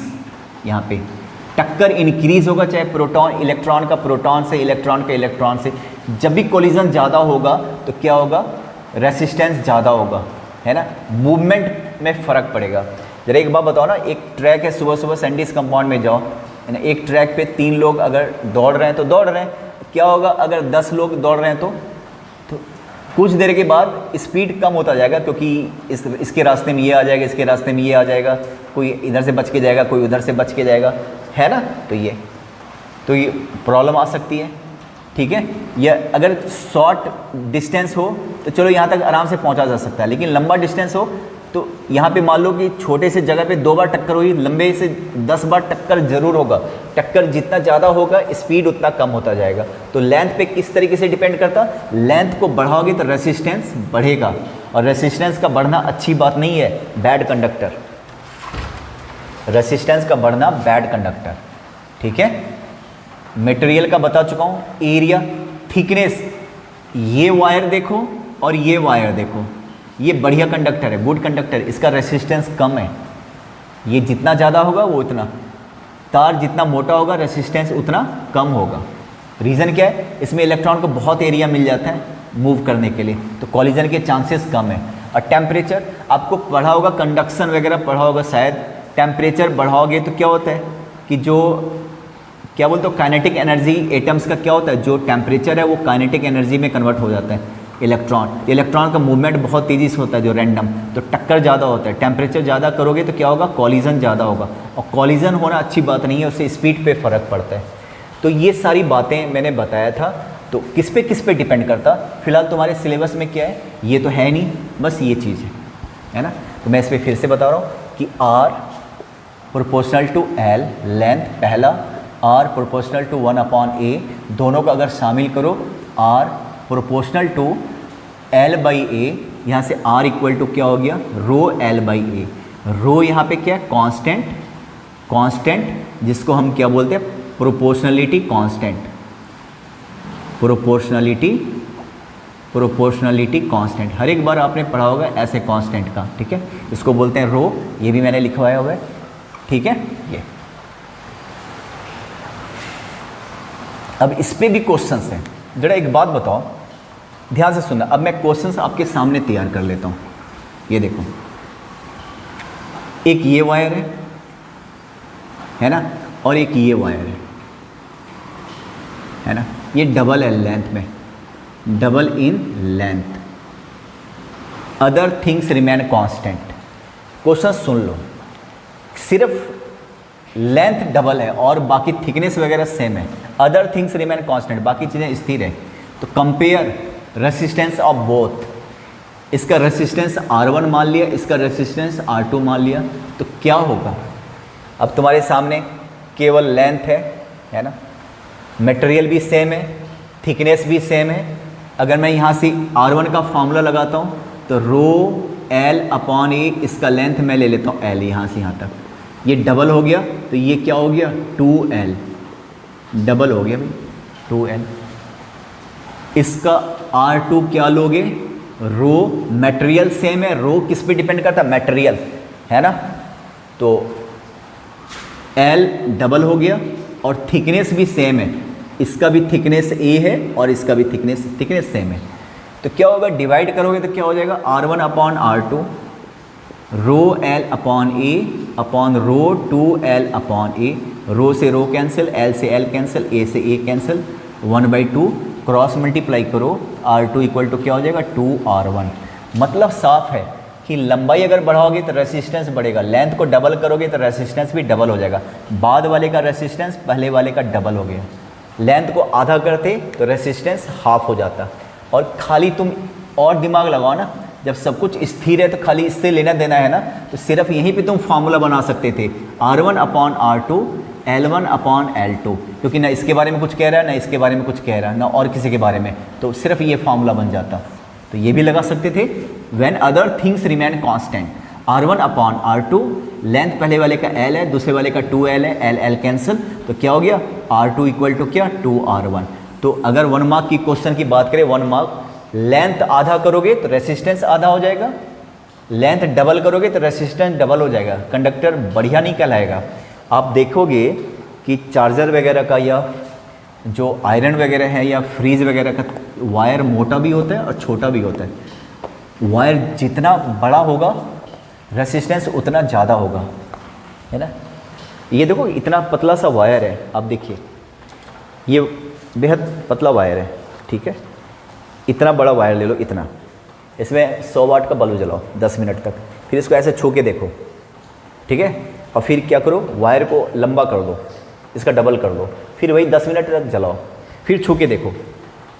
यहाँ पे टक्कर इंक्रीज होगा, चाहे प्रोटॉन इलेक्ट्रॉन का प्रोटॉन से, इलेक्ट्रॉन का इलेक्ट्रॉन से। जब भी कॉलिजन ज़्यादा होगा तो क्या होगा, रेसिस्टेंस ज़्यादा होगा, है ना, मूवमेंट में फ़र्क पड़ेगा। जरा एक बात बताओ ना, एक ट्रैक है, सुबह सुबह सैंडीज कंपाउंड में जाओ, है ना, एक ट्रैक पे 3 लोग अगर दौड़ रहे हैं तो दौड़ रहे हैं, क्या होगा अगर 10 लोग दौड़ रहे हैं तो कुछ देर के बाद स्पीड कम होता जाएगा, क्योंकि इसके रास्ते में ये आ जाएगा, इसके रास्ते में ये आ जाएगा, कोई इधर से बच के जाएगा, कोई उधर से बच के जाएगा, है ना। तो ये प्रॉब्लम आ सकती है, ठीक है। या अगर शॉर्ट डिस्टेंस हो तो चलो यहाँ तक आराम से पहुँचा जा सकता है, लेकिन लंबा डिस्टेंस हो तो यहाँ पे मान लो कि छोटे से जगह पे 2 बार टक्कर हुई, लंबे से 10 बार टक्कर जरूर होगा। टक्कर जितना ज़्यादा होगा स्पीड उतना कम होता जाएगा। तो लेंथ पे किस तरीके से डिपेंड करता, लेंथ को बढ़ाओगे तो रेसिस्टेंस बढ़ेगा, और रेसिस्टेंस का बढ़ना अच्छी बात नहीं है, बैड कंडक्टर, रेसिस्टेंस का बढ़ना बैड कंडक्टर, ठीक है। मटेरियल का बता चुका हूँ, एरिया, थिकनेस, ये वायर देखो और ये वायर देखो, ये बढ़िया कंडक्टर है, गुड कंडक्टर, इसका रेसिस्टेंस कम है। ये जितना ज़्यादा होगा वो उतना, तार जितना मोटा होगा रेसिस्टेंस उतना कम होगा। रीज़न क्या है, इसमें इलेक्ट्रॉन को बहुत एरिया मिल जाता है मूव करने के लिए, तो कॉलिजन के चांसेस कम है। और टेम्परेचर आपको पढ़ा होगा, कंडक्शन वगैरह पढ़ा होगा शायद, टेम्परेचर बढ़ाओगे तो क्या होता है कि जो क्या बोलते हो काइनेटिक एनर्जी एटम्स का क्या होता है, जो टेम्परेचर है वो काइनेटिक एनर्जी में कन्वर्ट हो जाता है। इलेक्ट्रॉन का मूवमेंट बहुत तेज़ी से होता है जो रैंडम, तो टक्कर ज़्यादा होता है। टेम्परेचर ज़्यादा करोगे तो क्या होगा, कॉलिजन ज़्यादा होगा, और कॉलिजन होना अच्छी बात नहीं है, उससे स्पीड पे फ़र्क पड़ता है। तो ये सारी बातें मैंने बताया था। तो किस पे डिपेंड करता, फिलहाल तुम्हारे सिलेबस में क्या है ये तो है नहीं, बस ये चीज़ है ना। तो मैं इस पर फिर से बता रहा हूँ कि R proportional to L length पहला, R प्रोपोर्शनल टू 1/A, दोनों का अगर शामिल करो, R प्रोपोर्शनल टू L/A, यहाँ से R इक्वल टू क्या हो गया, रो L/A। रो यहाँ पे क्या है, कांस्टेंट, जिसको हम क्या बोलते हैं, प्रोपोर्शनलिटी कांस्टेंट, प्रोपोर्शनलिटी कांस्टेंट। हर एक बार आपने पढ़ा होगा ऐसे कांस्टेंट का, ठीक है, इसको बोलते हैं रो, ये भी मैंने लिखवाया हुआ है, ठीक है। ये अब इस पे भी क्वेश्चंस हैं, जरा एक बात बताओ, ध्यान से सुनना। अब मैं क्वेश्चंस आपके सामने तैयार कर लेता हूँ। ये देखो, एक ये वायर है ना, और एक ये वायर है ना, ये डबल है लेंथ में, double in length, other things remain constant. Question सुन लो, सिर्फ लेंथ डबल है और बाकी थिकनेस वगैरह सेम है, अदर थिंग्स रिमेन कांस्टेंट, बाकी चीज़ें स्थिर है। तो कंपेयर रेसिस्टेंस ऑफ बोथ, इसका रेसिस्टेंस R1 मान लिया, इसका रेसिस्टेंस R2 मान लिया, तो क्या होगा? अब तुम्हारे सामने केवल लेंथ है ना, मटेरियल भी सेम है, थिकनेस भी सेम है। अगर मैं यहाँ से R1 का फॉर्मूला लगाता हूँ तो रो L अपॉन ए, इसका लेंथ मैं ले लेता हूँ L, यहाँ से यहाँ तक, ये डबल हो गया तो ये क्या हो गया 2L, डबल हो गया भाई 2L। इसका R2 क्या लोगे? रो, मटेरियल सेम है, रो किस पे डिपेंड करता है? मटेरियल है ना, तो L डबल हो गया और थिकनेस भी सेम है, इसका भी थिकनेस A है और इसका भी थिकनेस सेम है। तो क्या होगा, डिवाइड करोगे तो क्या हो जाएगा R1 upon R2 rho L upon A upon rho 2L upon A, rho से रो कैंसिल, L से L कैंसिल, A से A कैंसिल, 1/2 क्रॉस मल्टीप्लाई करो, R2 इक्वल टू क्या हो जाएगा 2R1। मतलब साफ है कि लंबाई अगर बढ़ाओगे तो रेसिस्टेंस बढ़ेगा, लेंथ को डबल करोगे तो रेसिस्टेंस भी डबल हो जाएगा। बाद वाले का रेसिस्टेंस पहले वाले का डबल हो गया, लेंथ को आधा करते तो रेसिस्टेंस हाफ हो जाता। और खाली तुम और दिमाग लगाओ ना, जब सब कुछ स्थिर है तो खाली इससे लेना देना है ना, तो सिर्फ यहीं पे तुम फार्मूला बना सकते थे R1 upon R2 L1 upon L2, क्योंकि ना इसके बारे में कुछ कह रहा है ना इसके बारे में कुछ कह रहा है ना और किसी के बारे में, तो सिर्फ ये फार्मूला बन जाता। तो ये भी लगा सकते थे when other things remain constant, R1 upon R2, length पहले वाले का L है, दूसरे वाले का 2L है, L L कैंसिल, तो क्या हो गया R2 इक्वल टू क्या 2R1। तो अगर 1 मार्क की क्वेश्चन की बात करें, 1 मार्क, लेंथ आधा करोगे तो रेसिस्टेंस आधा हो जाएगा, लेंथ डबल करोगे तो रेसिस्टेंस डबल हो जाएगा, कंडक्टर बढ़िया नहीं कहलाएगा। आप देखोगे कि चार्जर वगैरह का या जो आयरन वगैरह है या फ्रीज वगैरह का वायर मोटा भी होता है और छोटा भी होता है। वायर जितना बड़ा होगा रेसिस्टेंस उतना ज़्यादा होगा, है ना। ये देखो इतना पतला सा वायर है, आप देखिए ये बेहद पतला वायर है, ठीक है। इतना बड़ा वायर ले लो, इतना, इसमें 100 वाट का बल्ब जलाओ 10 मिनट तक, फिर इसको ऐसे छू के देखो, ठीक है, और फिर क्या करो, वायर को लंबा कर दो, इसका डबल कर दो, फिर वही 10 मिनट तक जलाओ, फिर छू के देखो।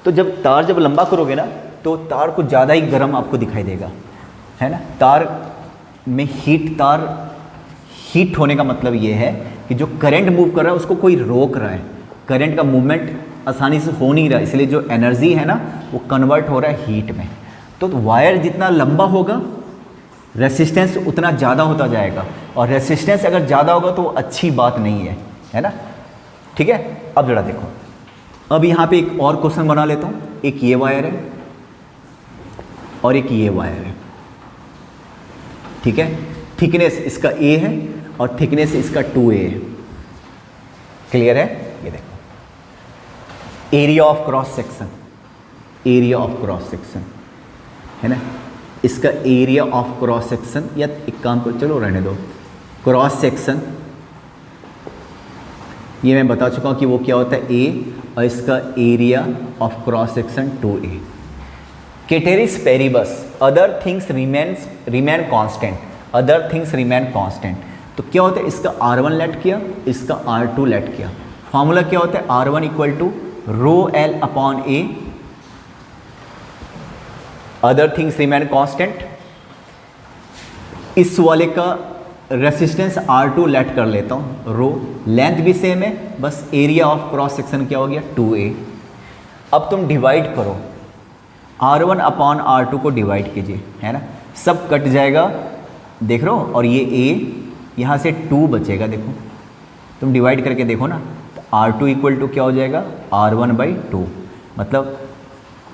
तो जब लंबा करोगे ना तो तार को ज़्यादा ही गर्म आपको दिखाई देगा, है ना। तार में हीट होने का मतलब ये है कि जो करंट मूव कर रहा है उसको कोई रोक रहा है, करंट का मूवमेंट आसानी से हो नहीं रहा, इसलिए जो एनर्जी है ना वो कन्वर्ट हो रहा है हीट में। तो वायर जितना लंबा होगा रेसिस्टेंस उतना ज़्यादा होता जाएगा, और रेसिस्टेंस अगर ज़्यादा होगा तो अच्छी बात नहीं है, है ना, ठीक है। अब जरा देखो, अब यहाँ पे एक और क्वेश्चन बना लेता हूँ। एक ये वायर है और एक ये वायर है, ठीक है। थिकनेस इसका A है और थिकनेस इसका 2A है, क्लियर है। ये देखो area of cross section, area of cross section, है ना। इसका एरिया ऑफ क्रॉस सेक्शन, या एक काम को चलो रहने दो, क्रॉस सेक्शन ये मैं बता चुका हूँ कि वो क्या होता है A, और इसका area of cross section 2A। Ceteris paribus, other things remain constant, other things remain constant. तो क्या होता है, इसका R1 लेट किया, इसका R2 लेट किया, फॉर्मूला क्या होता है R1 equal to rho L upon A, other things remain constant. इस वाले का रेसिस्टेंस R2 लेट कर लेता हूँ, रो, लेंथ भी सेम है, बस एरिया ऑफ क्रॉस सेक्शन क्या हो गया 2A। अब तुम डिवाइड करो, R1 अपॉन R2 को डिवाइड कीजिए, है ना, सब कट जाएगा, देख रहे हो, और ये A यहाँ से 2 बचेगा, देखो तुम डिवाइड करके देखो ना, तो R2 इक्वल टू क्या हो जाएगा R1/2। मतलब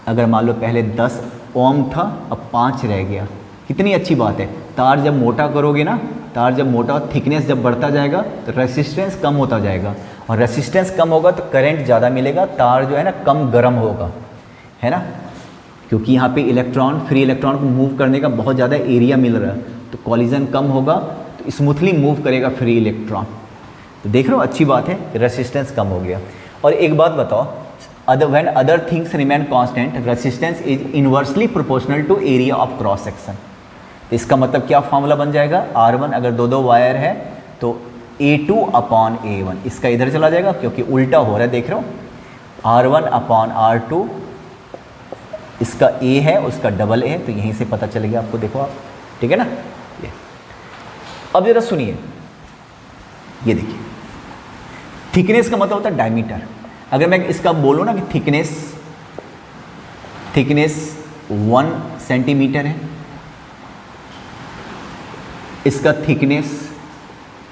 अगर मान लो पहले 10 ओम था, अब 5 रह गया, कितनी अच्छी बात है। तार जब मोटा करोगे ना, तार जब मोटा, थिकनेस जब बढ़ता जाएगा तो रेसिस्टेंस कम होता जाएगा, और रेसिस्टेंस कम होगा तो करंट ज़्यादा मिलेगा, तार जो है ना कम गर्म होगा, है ना, क्योंकि यहाँ पे इलेक्ट्रॉन, फ्री इलेक्ट्रॉन को मूव करने का बहुत ज़्यादा एरिया मिल रहा है, तो कॉलिजन कम होगा, तो स्मूथली मूव करेगा फ्री इलेक्ट्रॉन। तो देख रहे हो, अच्छी बात है, रेसिस्टेंस कम हो गया। और एक बात बताओ, when other things remain constant, resistance is inversely proportional to area of cross section। इसका मतलब क्या फॉर्मूला बन जाएगा, R1 अगर दो वायर है तो A2 अपॉन A1, इसका इधर चला जाएगा क्योंकि उल्टा हो रहा है, देख रहे हो, R1 अपॉन R2 इसका ए है, उसका डबल ए है, तो यहीं से पता चलेगा आपको, देखो आप, ठीक है ना। ये अब जरा सुनिए, ये देखिए, थिकनेस का मतलब होता है डायमीटर। अगर मैं इसका बोलूँ ना कि थिकनेस 1 सेंटीमीटर है, इसका थिकनेस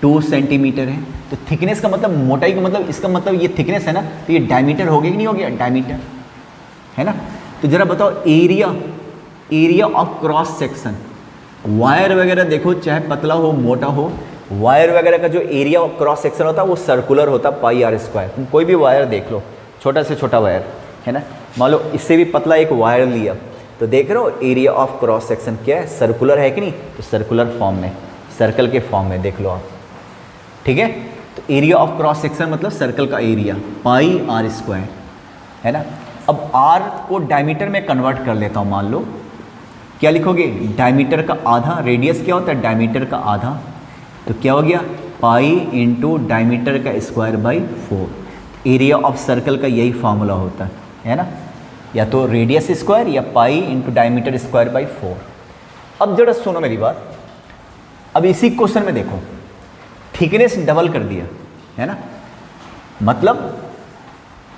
2 सेंटीमीटर है, तो थिकनेस का मतलब मोटाई का मतलब, इसका मतलब ये थिकनेस है ना, तो ये डायमीटर हो गया कि नहीं हो गया, डायमीटर है ना। तो जरा बताओ area of cross section, wire वगैरह देखो, चाहे पतला हो मोटा हो, वायर वगैरह का जो एरिया ऑफ क्रॉस सेक्शन होता है वो सर्कुलर होता है, पाई आर स्क्वायर। तुम कोई भी वायर देख लो, छोटा से छोटा वायर है ना, मान लो इससे भी पतला एक वायर लिया, तो देख रहे हो एरिया ऑफ क्रॉस सेक्शन क्या है, सर्कुलर है कि नहीं, तो सर्कुलर फॉर्म में, सर्कल के फॉर्म में, देख लो आप, ठीक है। तो एरिया ऑफ क्रॉस सेक्शन मतलब सर्कल का एरिया, पाई आर स्क्वायर, है ना। अब आर को डायमीटर में कन्वर्ट कर लेता हूँ, मान लो क्या लिखोगे, डायमीटर का आधा, रेडियस क्या होता है, डायमीटर का आधा, तो क्या हो गया, पाई इंटू डायमीटर का square by 4। Area of circle का यही फार्मूला होता है ना, या तो रेडियस स्क्वायर या pi into diameter square by 4। अब जरा सुनो मेरी बात, अब इसी क्वेश्चन में देखो, थिकनेस डबल कर दिया है ना, मतलब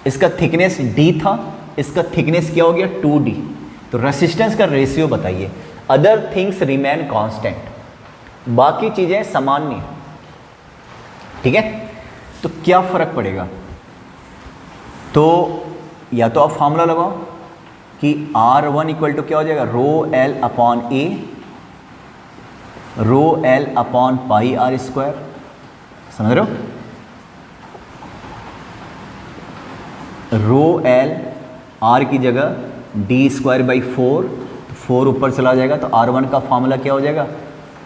इसका थिकनेस d था, इसका थिकनेस क्या हो गया 2d, तो रेसिस्टेंस का रेशियो बताइए। अदर थिंग्स रिमेन कांस्टेंट, बाकी चीजें सामान्य, ठीक है। तो क्या फर्क पड़ेगा, तो या तो आप फॉर्मूला लगाओ कि R1 इक्वल टू क्या हो जाएगा, rho L upon A, rho L upon pi R square, समझ रहे हो, रो एल आर की जगह डी स्क्वायर बाई 4, 4 ऊपर चला जाएगा, तो R1 का फॉर्मूला क्या हो जाएगा,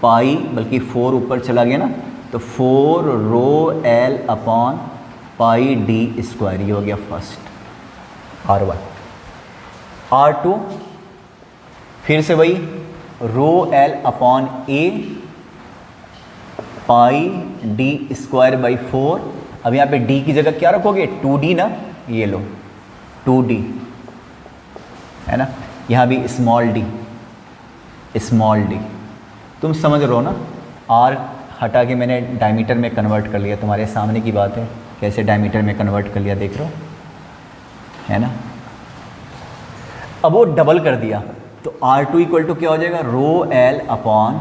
पाई, बल्कि 4 ऊपर चला गया ना, तो 4 रो L upon pi d square, ये हो गया फर्स्ट R1। R2 फिर से वही रो L upon A pi d square by 4। अब यहाँ पे d की जगह क्या रखोगे, 2d ना, ये लो 2d है ना, यहाँ भी स्मॉल d, तुम समझ रहे हो ना। r हटा के मैंने डायमीटर में कन्वर्ट कर लिया, तुम्हारे सामने की बात है, कैसे डायमीटर में कन्वर्ट कर लिया, देख रहे हो है ना। अब वो डबल कर दिया, तो R2 इक्वल टू क्या हो जाएगा, रो एल अपॉन,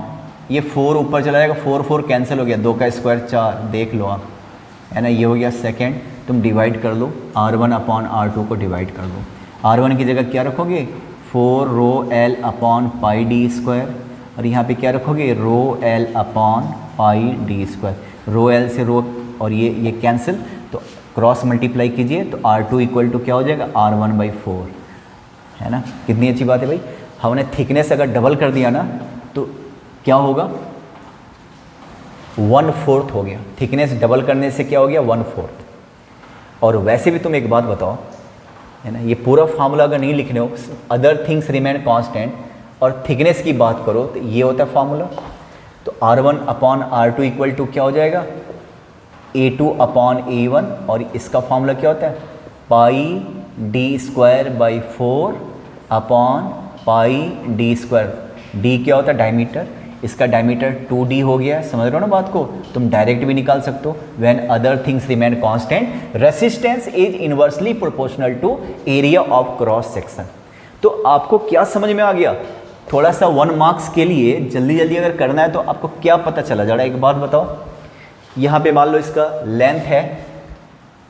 ये 4 ऊपर चला जाएगा, 4 4 कैंसिल हो गया, 2 का स्क्वायर 4, देख लो आप है ना, ये हो गया सेकेंड। तुम डिवाइड कर लो, R1 अपॉन R2 को डिवाइड कर लो, R1 की जगह क्या रखोगे, 4 रो L upon pi d square, और यहाँ पे क्या रखोगे, रो L upon pi d square, rho L से रो और ये कैंसिल, तो क्रॉस मल्टीप्लाई कीजिए, तो R2 इक्वल टू क्या हो जाएगा, R1 बाई 4, है ना। कितनी अच्छी बात है भाई, हमने थिकनेस अगर डबल कर दिया ना, तो क्या होगा, 1/4 हो गया, थिकनेस डबल करने से क्या हो गया, 1/4। और वैसे भी तुम एक बात बताओ, है ना, ये पूरा फार्मूला अगर नहीं लिखने हो, अदर थिंग्स रिमेन कांस्टेंट और थिकनेस की बात करो, तो ये होता है फार्मूला। तो R1 upon R2 equal to क्या हो जाएगा, A2 अपॉन A1, और इसका फार्मूला क्या होता है, pi d square by 4 upon pi d square. D क्या होता है, डायमीटर, इसका डायमीटर 2d हो गया, समझ रहे हो ना बात को, तुम डायरेक्ट भी निकाल सकते हो। When other things remain constant, resistance is inversely proportional to area of cross section. तो आपको क्या समझ में आ गया, थोड़ा सा 1 मार्क्स के लिए जल्दी जल्दी अगर करना है तो आपको क्या पता चला, जरा एक बात बताओ। यहाँ पे मान लो इसका लेंथ है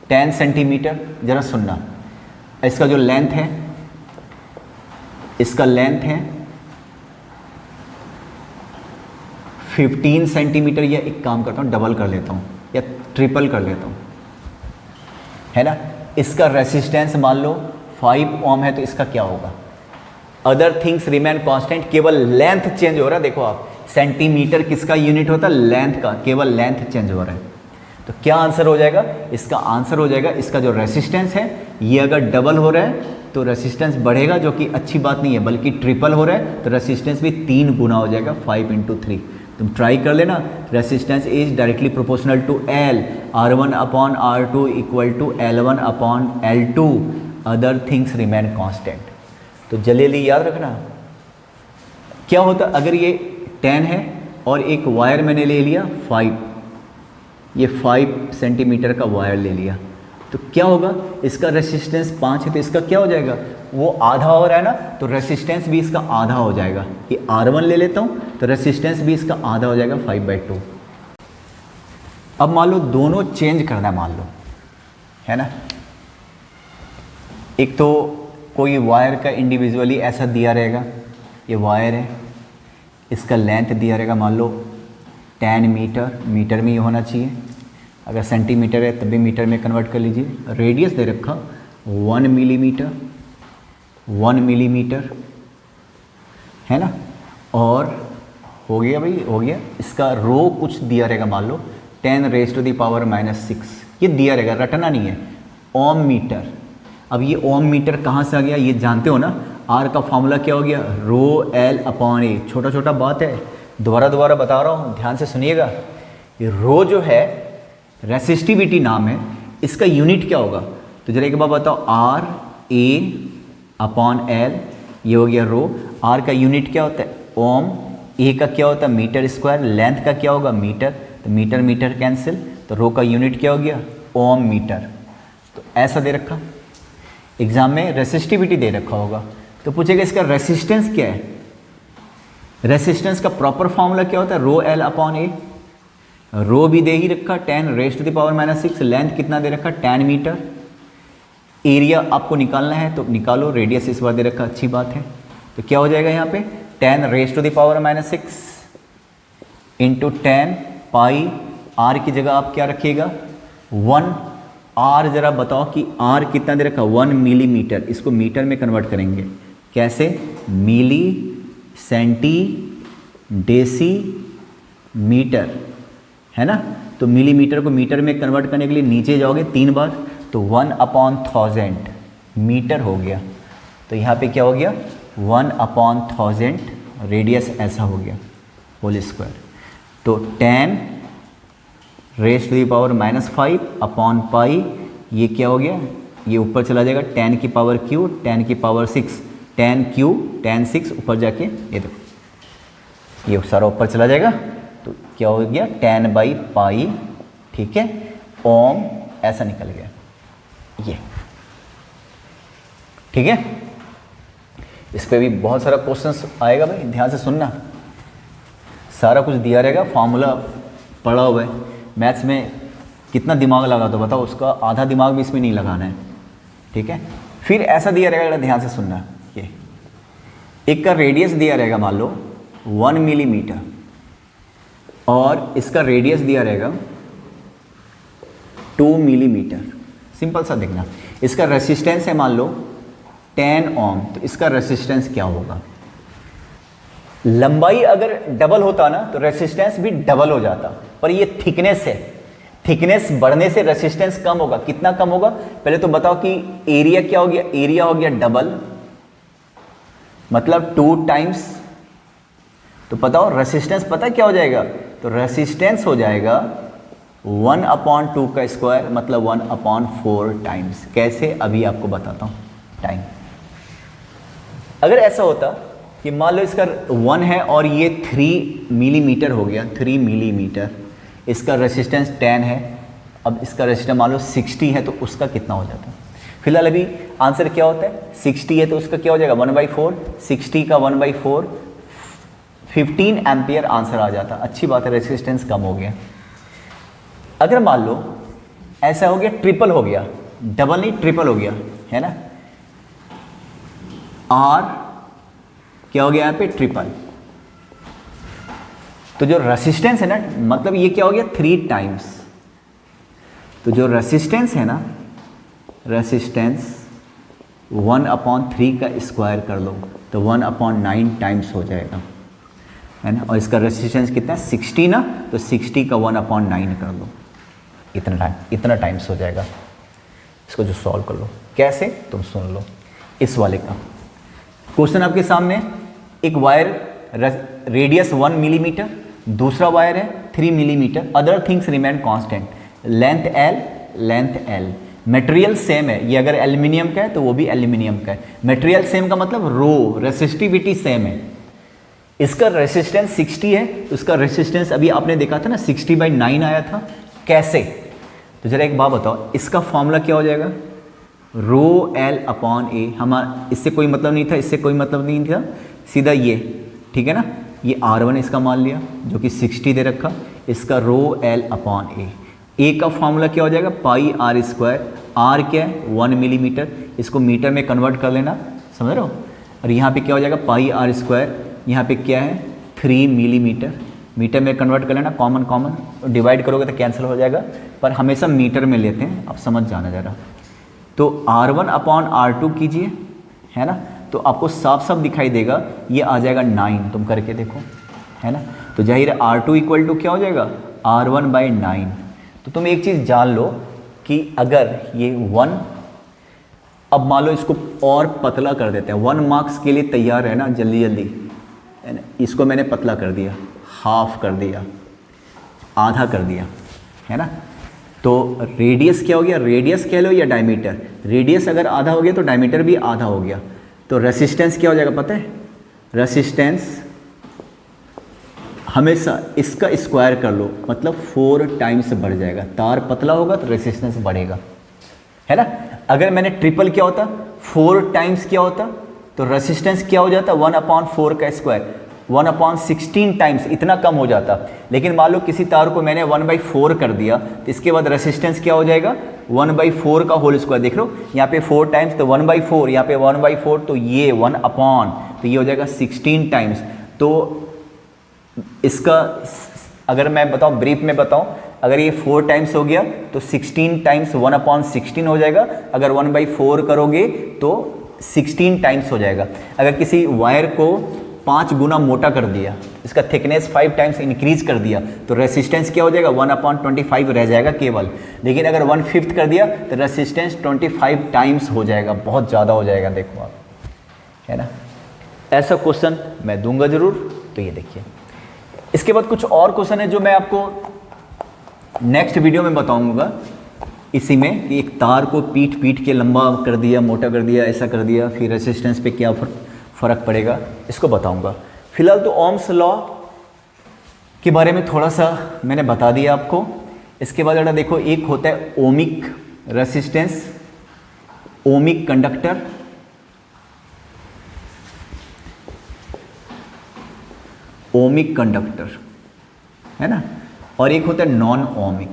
10 सेंटीमीटर, जरा सुनना, इसका जो लेंथ है, इसका लेंथ है 15 सेंटीमीटर, या एक काम करता हूँ डबल कर लेता हूँ या ट्रिपल कर लेता हूँ, है ना। इसका रेसिस्टेंस मान लो 5 ओम है, तो इसका क्या होगा, अदर थिंग्स रिमेन कांस्टेंट, केवल लेंथ चेंज हो रहा है। देखो आप, सेंटीमीटर किसका यूनिट होता है, लेंथ का, केवल लेंथ चेंज हो रहा है। तो क्या आंसर हो जाएगा, इसका आंसर हो जाएगा, इसका जो रेसिस्टेंस है ये अगर डबल हो रहा है तो रेसिस्टेंस बढ़ेगा, जो कि अच्छी बात नहीं है, बल्कि ट्रिपल हो रहा है तो रेसिस्टेंस भी 3 गुना हो जाएगा, 5 × 3। तुम ट्राई कर लेना, resistance is directly proportional to L, R1 upon R2 equal to L1 upon L2, other things remain constant. तो जल्दी याद रखना क्या होता अगर ये 10 है और एक वायर मैंने ले लिया 5, ये 5 सेंटीमीटर का वायर ले लिया, तो क्या होगा, इसका रेसिस्टेंस 5 है तो इसका क्या हो जाएगा, वो आधा हो रहा है ना, तो रेसिस्टेंस भी इसका आधा हो जाएगा। ये R1 ले लेता हूँ तो रेसिस्टेंस भी इसका आधा हो जाएगा 5/2। अब मान लो दोनों चेंज करना है, मान लो है ना, एक तो कोई वायर का इंडिविजुअली ऐसा दिया रहेगा, ये वायर है, इसका लेंथ दिया रहेगा मान लो 10 मीटर, मीटर में ये होना चाहिए, अगर सेंटीमीटर है तब भी मीटर में कन्वर्ट कर लीजिए। रेडियस दे रखा 1 मिलीमीटर, 1 मिलीमीटर है ना, और हो गया भाई, हो गया। इसका रो कुछ दिया रहेगा मान लो 10⁻⁻⁶, ये दिया रहेगा, रटना नहीं है। ओम मीटर, अब ये ओम मीटर कहाँ से आ गया, ये जानते हो ना, आर का फॉर्मूला क्या हो गया, ρL/A। छोटा छोटा बात है, दोबारा बता रहा हूँ, ध्यान से सुनिएगा। ये रो जो है रेसिस्टिविटी नाम है, इसका यूनिट क्या होगा, तो जरा एक बार बताओ, RA/L, ये हो गया रो। आर का यूनिट क्या होता है ओम, ए का क्या होता है मीटर स्क्वायर, लेंथ का क्या होगा मीटर, तो मीटर मीटर कैंसिल, तो रो का यूनिट क्या हो गया ओम मीटर। तो ऐसा दे रखा, एग्जाम में रेसिस्टिविटी दे रखा होगा, तो पूछेगा इसका रेसिस्टेंस क्या है। रेसिस्टेंस का प्रॉपर फॉर्मूला क्या होता है, ρL/A। रो भी दे ही रखा 10⁻⁻⁶, लेंथ कितना दे रखा 10 मीटर। एरिया आपको निकालना है तो निकालो, रेडियस इस बार दे रखा, अच्छी बात है। तो क्या हो जाएगा यहाँ पे 10⁻⁻⁶ इंटू 10 पाई, आर की जगह आप क्या रखिएगा 1। आर जरा बताओ कि आर कितना दे रखा 1 मिलीमीटर, इसको मीटर में कन्वर्ट करेंगे कैसे, मिली सेंटी डेसी मीटर है ना, तो मिलीमीटर को मीटर में कन्वर्ट करने के लिए नीचे जाओगे 3 बार, तो 1/1000 मीटर हो गया। तो यहाँ पे क्या हो गया 1/1000, रेडियस ऐसा हो गया होल स्क्वायर। तो 10⁻⁻⁵ अपॉन पाई, ये क्या हो गया, ये ऊपर चला जाएगा 10 की पावर क्यू, 10 की पावर 6, 10 क्यू 10 6 ऊपर जाके ये देखो ये सारा ऊपर चला जाएगा, तो क्या हो गया 10/पाई, ठीक है, ओम ऐसा निकल गया ये, ठीक है। इस पे भी बहुत सारा क्वेश्चंस आएगा भाई, ध्यान से सुनना, सारा कुछ दिया रहेगा, फॉर्मूला पढ़ा हुआ है। मैथ्स में कितना दिमाग लगा तो बताओ, उसका आधा दिमाग भी इसमें नहीं लगाना है, ठीक है। फिर ऐसा दिया रहेगा, ध्यान से सुनना, ये एक का रेडियस दिया रहेगा मान लो 1 मिलीमीटर, और इसका रेडियस दिया रहेगा 2 मिलीमीटर। सिंपल सा देखना, इसका रेसिस्टेंस है मान लो 10 ओम, तो इसका रेसिस्टेंस क्या होगा, लंबाई अगर डबल होता ना तो रेसिस्टेंस भी डबल हो जाता, पर ये थिकनेस है, थिकनेस बढ़ने से रेसिस्टेंस कम होगा। कितना कम होगा पहले तो बताओ कि एरिया क्या हो गया, एरिया हो गया डबल, मतलब 2 टाइम्स, तो बताओ रेसिस्टेंस पता क्या हो जाएगा, तो रेसिस्टेंस हो जाएगा 1/2 का स्क्वायर, मतलब 1/4 टाइम्स। कैसे, अभी आपको बताता हूँ टाइम। अगर ऐसा होता कि मान लो इसका 1 है और ये 3 मिलीमीटर हो गया, 3 मिलीमीटर, इसका रेसिस्टेंस 10 है, अब इसका रेसिस्टेंस मान लो 60 है, तो उसका कितना हो जाता है। फिलहाल अभी आंसर क्या होता है, 60 है तो उसका क्या हो जाएगा 1/4, 60 का 1/4 15 एम्पियर आंसर आ जाता। अच्छी बात है, रेसिस्टेंस कम हो गया। अगर मान लो ऐसा हो गया, ट्रिपल हो गया, डबल नहीं ट्रिपल हो गया, है ना, आर क्या हो गया यहाँ पे ट्रिपल, तो जो रेसिस्टेंस है ना, मतलब ये क्या हो गया 3 टाइम्स, तो जो रेसिस्टेंस है ना, रेसिस्टेंस 1/3 का स्क्वायर कर लो तो 1/9 टाइम्स हो जाएगा, है ना, और इसका रेसिस्टेंस कितना है 60 ना, तो 60 का 1/9 कर लो, इतना टाइम्स हो जाएगा। इसको जो सॉल्व कर लो, कैसे तुम सुन लो। इस वाले का क्वेश्चन आपके सामने, एक वायर रेडियस 1 मिलीमीटर, दूसरा वायर है 3 millimetre, other things remain constant, length L, material same है, ये अगर एल्यूमिनियम का है तो वो भी एल्यूमिनियम का है। मटेरियल सेम का मतलब रो रेसिस्टिविटी सेम है। इसका रेसिस्टेंस 60 है, उसका रेसिस्टेंस अभी आपने देखा था ना 60/9 आया था। कैसे? तो जरा एक बात बताओ, इसका फॉर्मूला क्या हो जाएगा? रो एल अपॉन ए। हमारा इससे कोई मतलब नहीं था, इससे कोई मतलब नहीं था, सीधा ये, ठीक है ना। ये R1 इसका मान लिया जो कि 60 दे रखा, इसका रो एल अपॉन ए का फॉर्मूला क्या हो जाएगा? पाई आर स्क्वायर। आर क्या है? 1 मिलीमीटर, इसको मीटर में कन्वर्ट कर लेना, समझ रहे हो। और यहाँ पे क्या हो जाएगा? पाई आर स्क्वायर, यहाँ पे क्या है? 3 मिलीमीटर, मीटर में कन्वर्ट कर लेना, कॉमन डिवाइड करोगे तो कैंसिल हो जाएगा, पर हमेशा मीटर में लेते हैं, आप समझ जाना ज़रा। तो R1 अपॉन R2 कीजिए, है ना, तो आपको साफ साफ दिखाई देगा, ये आ जाएगा 9, तुम करके देखो, है ना। तो जाहिर है R2 इक्वल टू क्या हो जाएगा? R1/9। तो तुम एक चीज़ जान लो कि अगर ये 1, अब मान लो इसको और पतला कर देते हैं, 1 मार्क्स के लिए तैयार है ना, जल्दी जल्दी, है ना। इसको मैंने पतला कर दिया, हाफ कर दिया, आधा कर दिया, है ना। तो रेडियस क्या हो गया? रेडियस कह लो या डायमीटर, रेडियस अगर आधा हो गया तो डायमीटर भी आधा हो गया। तो रेसिस्टेंस क्या हो जाएगा पता है? रेसिस्टेंस हमेशा इसका स्क्वायर कर लो, मतलब 4 टाइम्स बढ़ जाएगा। तार पतला होगा तो रेसिस्टेंस बढ़ेगा, है ना। अगर मैंने ट्रिपल क्या होता? 4 टाइम्स क्या होता? तो रेसिस्टेंस क्या हो जाता? 1/4 का स्क्वायर, 1/16 टाइम्स, इतना कम हो जाता। लेकिन मान लो किसी तार को मैंने 1/4 कर दिया, तो इसके बाद रेसिस्टेंस क्या हो जाएगा? 1/4 का होल स्क्वायर। देख लो यहाँ पे 4 टाइम्स, तो 1/4, यहाँ पे 1/4, तो ये 1/, तो ये हो जाएगा 16 टाइम्स। तो इसका अगर मैं बताऊँ, ब्रीफ में बताऊँ, अगर ये 4 टाइम्स हो गया तो 16 टाइम्स 1/16 हो जाएगा। अगर 1/4 करोगे तो 16 टाइम्स हो जाएगा। अगर किसी वायर को 5 गुना मोटा कर दिया, इसका थिकनेस 5 टाइम्स इंक्रीज कर दिया, तो रेसिस्टेंस क्या हो जाएगा? 1/25 रह जाएगा केवल। लेकिन अगर 1/5 कर दिया तो रेसिस्टेंस 25 टाइम्स हो जाएगा, बहुत ज़्यादा हो जाएगा। देखो आप, है ना। ऐसा क्वेश्चन मैं दूंगा जरूर, तो ये देखिए। इसके बाद कुछ और क्वेश्चन है जो मैं आपको नेक्स्ट वीडियो में बताऊंगा, इसी में कि एक तार को पीट के लंबा कर दिया, मोटा कर दिया, ऐसा कर दिया, फिर रेसिस्टेंस पे क्या फ़र्क पड़ेगा, इसको बताऊंगा। फिलहाल तो ओम्स लॉ के बारे में थोड़ा सा मैंने बता दिया आपको। इसके बाद जरा देखो, एक होता है ohmic resistance, ohmic conductor, ohmic conductor, है ना, और एक होता है नॉन ओमिक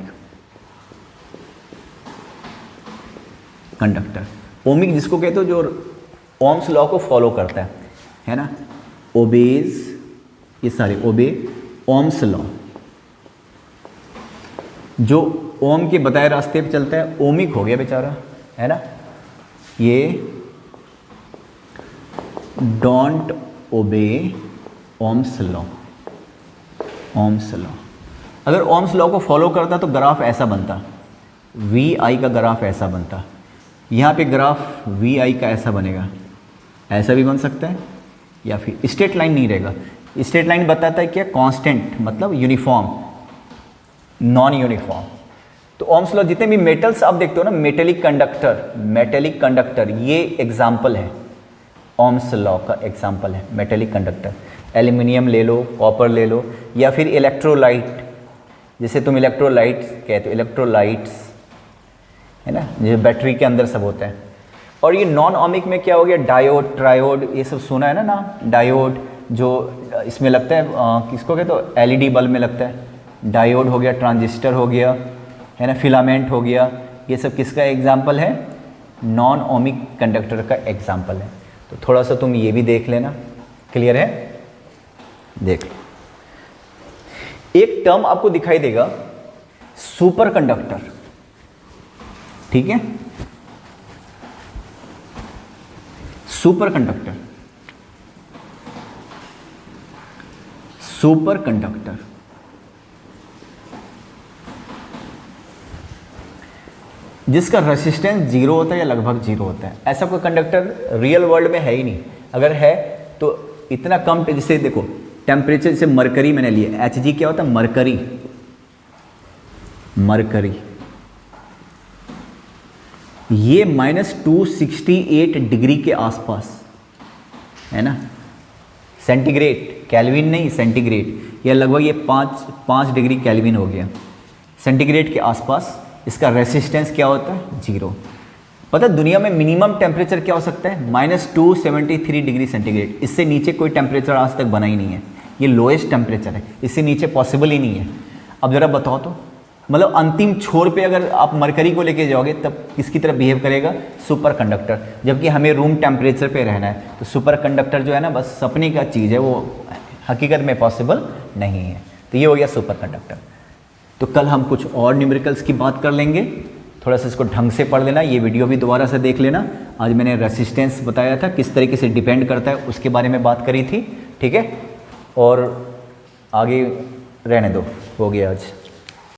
कंडक्टर। ओमिक जिसको कहते हो जो ओम्स लॉ को फॉलो करता है ना, ओबेज, ये सारे ओबे ओम्स लॉ, जो ओम के बताए रास्ते पे चलता है, ओमिक हो गया बेचारा, है ना। ये डोंट ओबे ओम्स लॉ, ओम्स लॉ। अगर ओम्स लॉ को फॉलो करता तो ग्राफ ऐसा बनता, वी आई का ग्राफ ऐसा बनता। यहाँ पे ग्राफ वी आई का ऐसा बनेगा, ऐसा भी बन सकता है, या फिर स्ट्रेट लाइन नहीं रहेगा। स्ट्रेट लाइन बताता है क्या? कांस्टेंट, मतलब यूनिफॉर्म, नॉन यूनिफॉर्म। तो ओम्स लॉ जितने भी मेटल्स आप देखते हो ना, मेटेलिक कंडक्टर, मेटेलिक कंडक्टर, ये एग्जाम्पल है, ओम्स लॉ का एग्जाम्पल है मेटेलिक कंडक्टर। एल्यूमिनियम ले लो, कॉपर ले लो, या फिर इलेक्ट्रोलाइट, जैसे तुम इलेक्ट्रोलाइट्स कहते हो, इलेक्ट्रोलाइट्स, है ना, जो बैटरी के अंदर सब होता है। और ये नॉन ओमिक में क्या हो गया? डायोड, ट्रायोड, ये सब सुना है ना नाम, डायोड जो इसमें लगता है, किसको कहते हो? एलईडी बल्ब में लगता है। डायोड हो गया, ट्रांजिस्टर हो गया, है ना, फिलामेंट हो गया, ये सब किसका एग्जाम्पल है? नॉन ओमिक कंडक्टर का एग्जाम्पल है। तो थोड़ा सा तुम ये भी देख लेना, क्लियर है? देख लो, एक टर्म आपको दिखाई देगा, सुपर कंडक्टर, ठीक है, सुपर कंडक्टर, सुपर कंडक्टर, जिसका रेसिस्टेंस 0 होता है या लगभग 0 होता है। ऐसा कोई कंडक्टर रियल वर्ल्ड में है ही नहीं। अगर है तो इतना कम, जैसे देखो टेम्परेचर, जैसे मरकरी मैंने लिया, Hg क्या होता है? मरकरी, मरकरी, ये -268 डिग्री के आसपास है ना, सेंटीग्रेड, केल्विन नहीं सेंटीग्रेड, या लगभग ये 5 डिग्री केल्विन हो गया। सेंटीग्रेड के आसपास इसका रेसिस्टेंस क्या होता है, 0। पता है दुनिया में मिनिमम टेम्परेचर क्या हो सकता है, -273 डिग्री सेंटीग्रेड। इससे नीचे कोई टेम्परेचर आज तक बना ही नहीं है, ये लोएस्ट टेम्परेचर है, इससे नीचे पॉसिबल ही नहीं है। अब ज़रा बताओ तो, मतलब अंतिम छोर पे अगर आप मरकरी को लेके जाओगे तब किसकी तरह बिहेव करेगा, सुपर कंडक्टर। जबकि हमें रूम टेम्परेचर पे रहना है, तो सुपर कंडक्टर जो है ना बस सपने का चीज़ है, वो हकीकत में पॉसिबल नहीं है। तो ये हो गया सुपर कंडक्टर। तो कल हम कुछ और न्यूमेरिकल्स की बात कर लेंगे, थोड़ा सा इसको ढंग से पढ़ लेना, ये वीडियो भी दोबारा से देख लेना। आज मैंने रेसिस्टेंस बताया था किस तरीके से डिपेंड करता है, उसके बारे में बात करी थी, ठीक है। और आगे रहने दो, हो गया आज।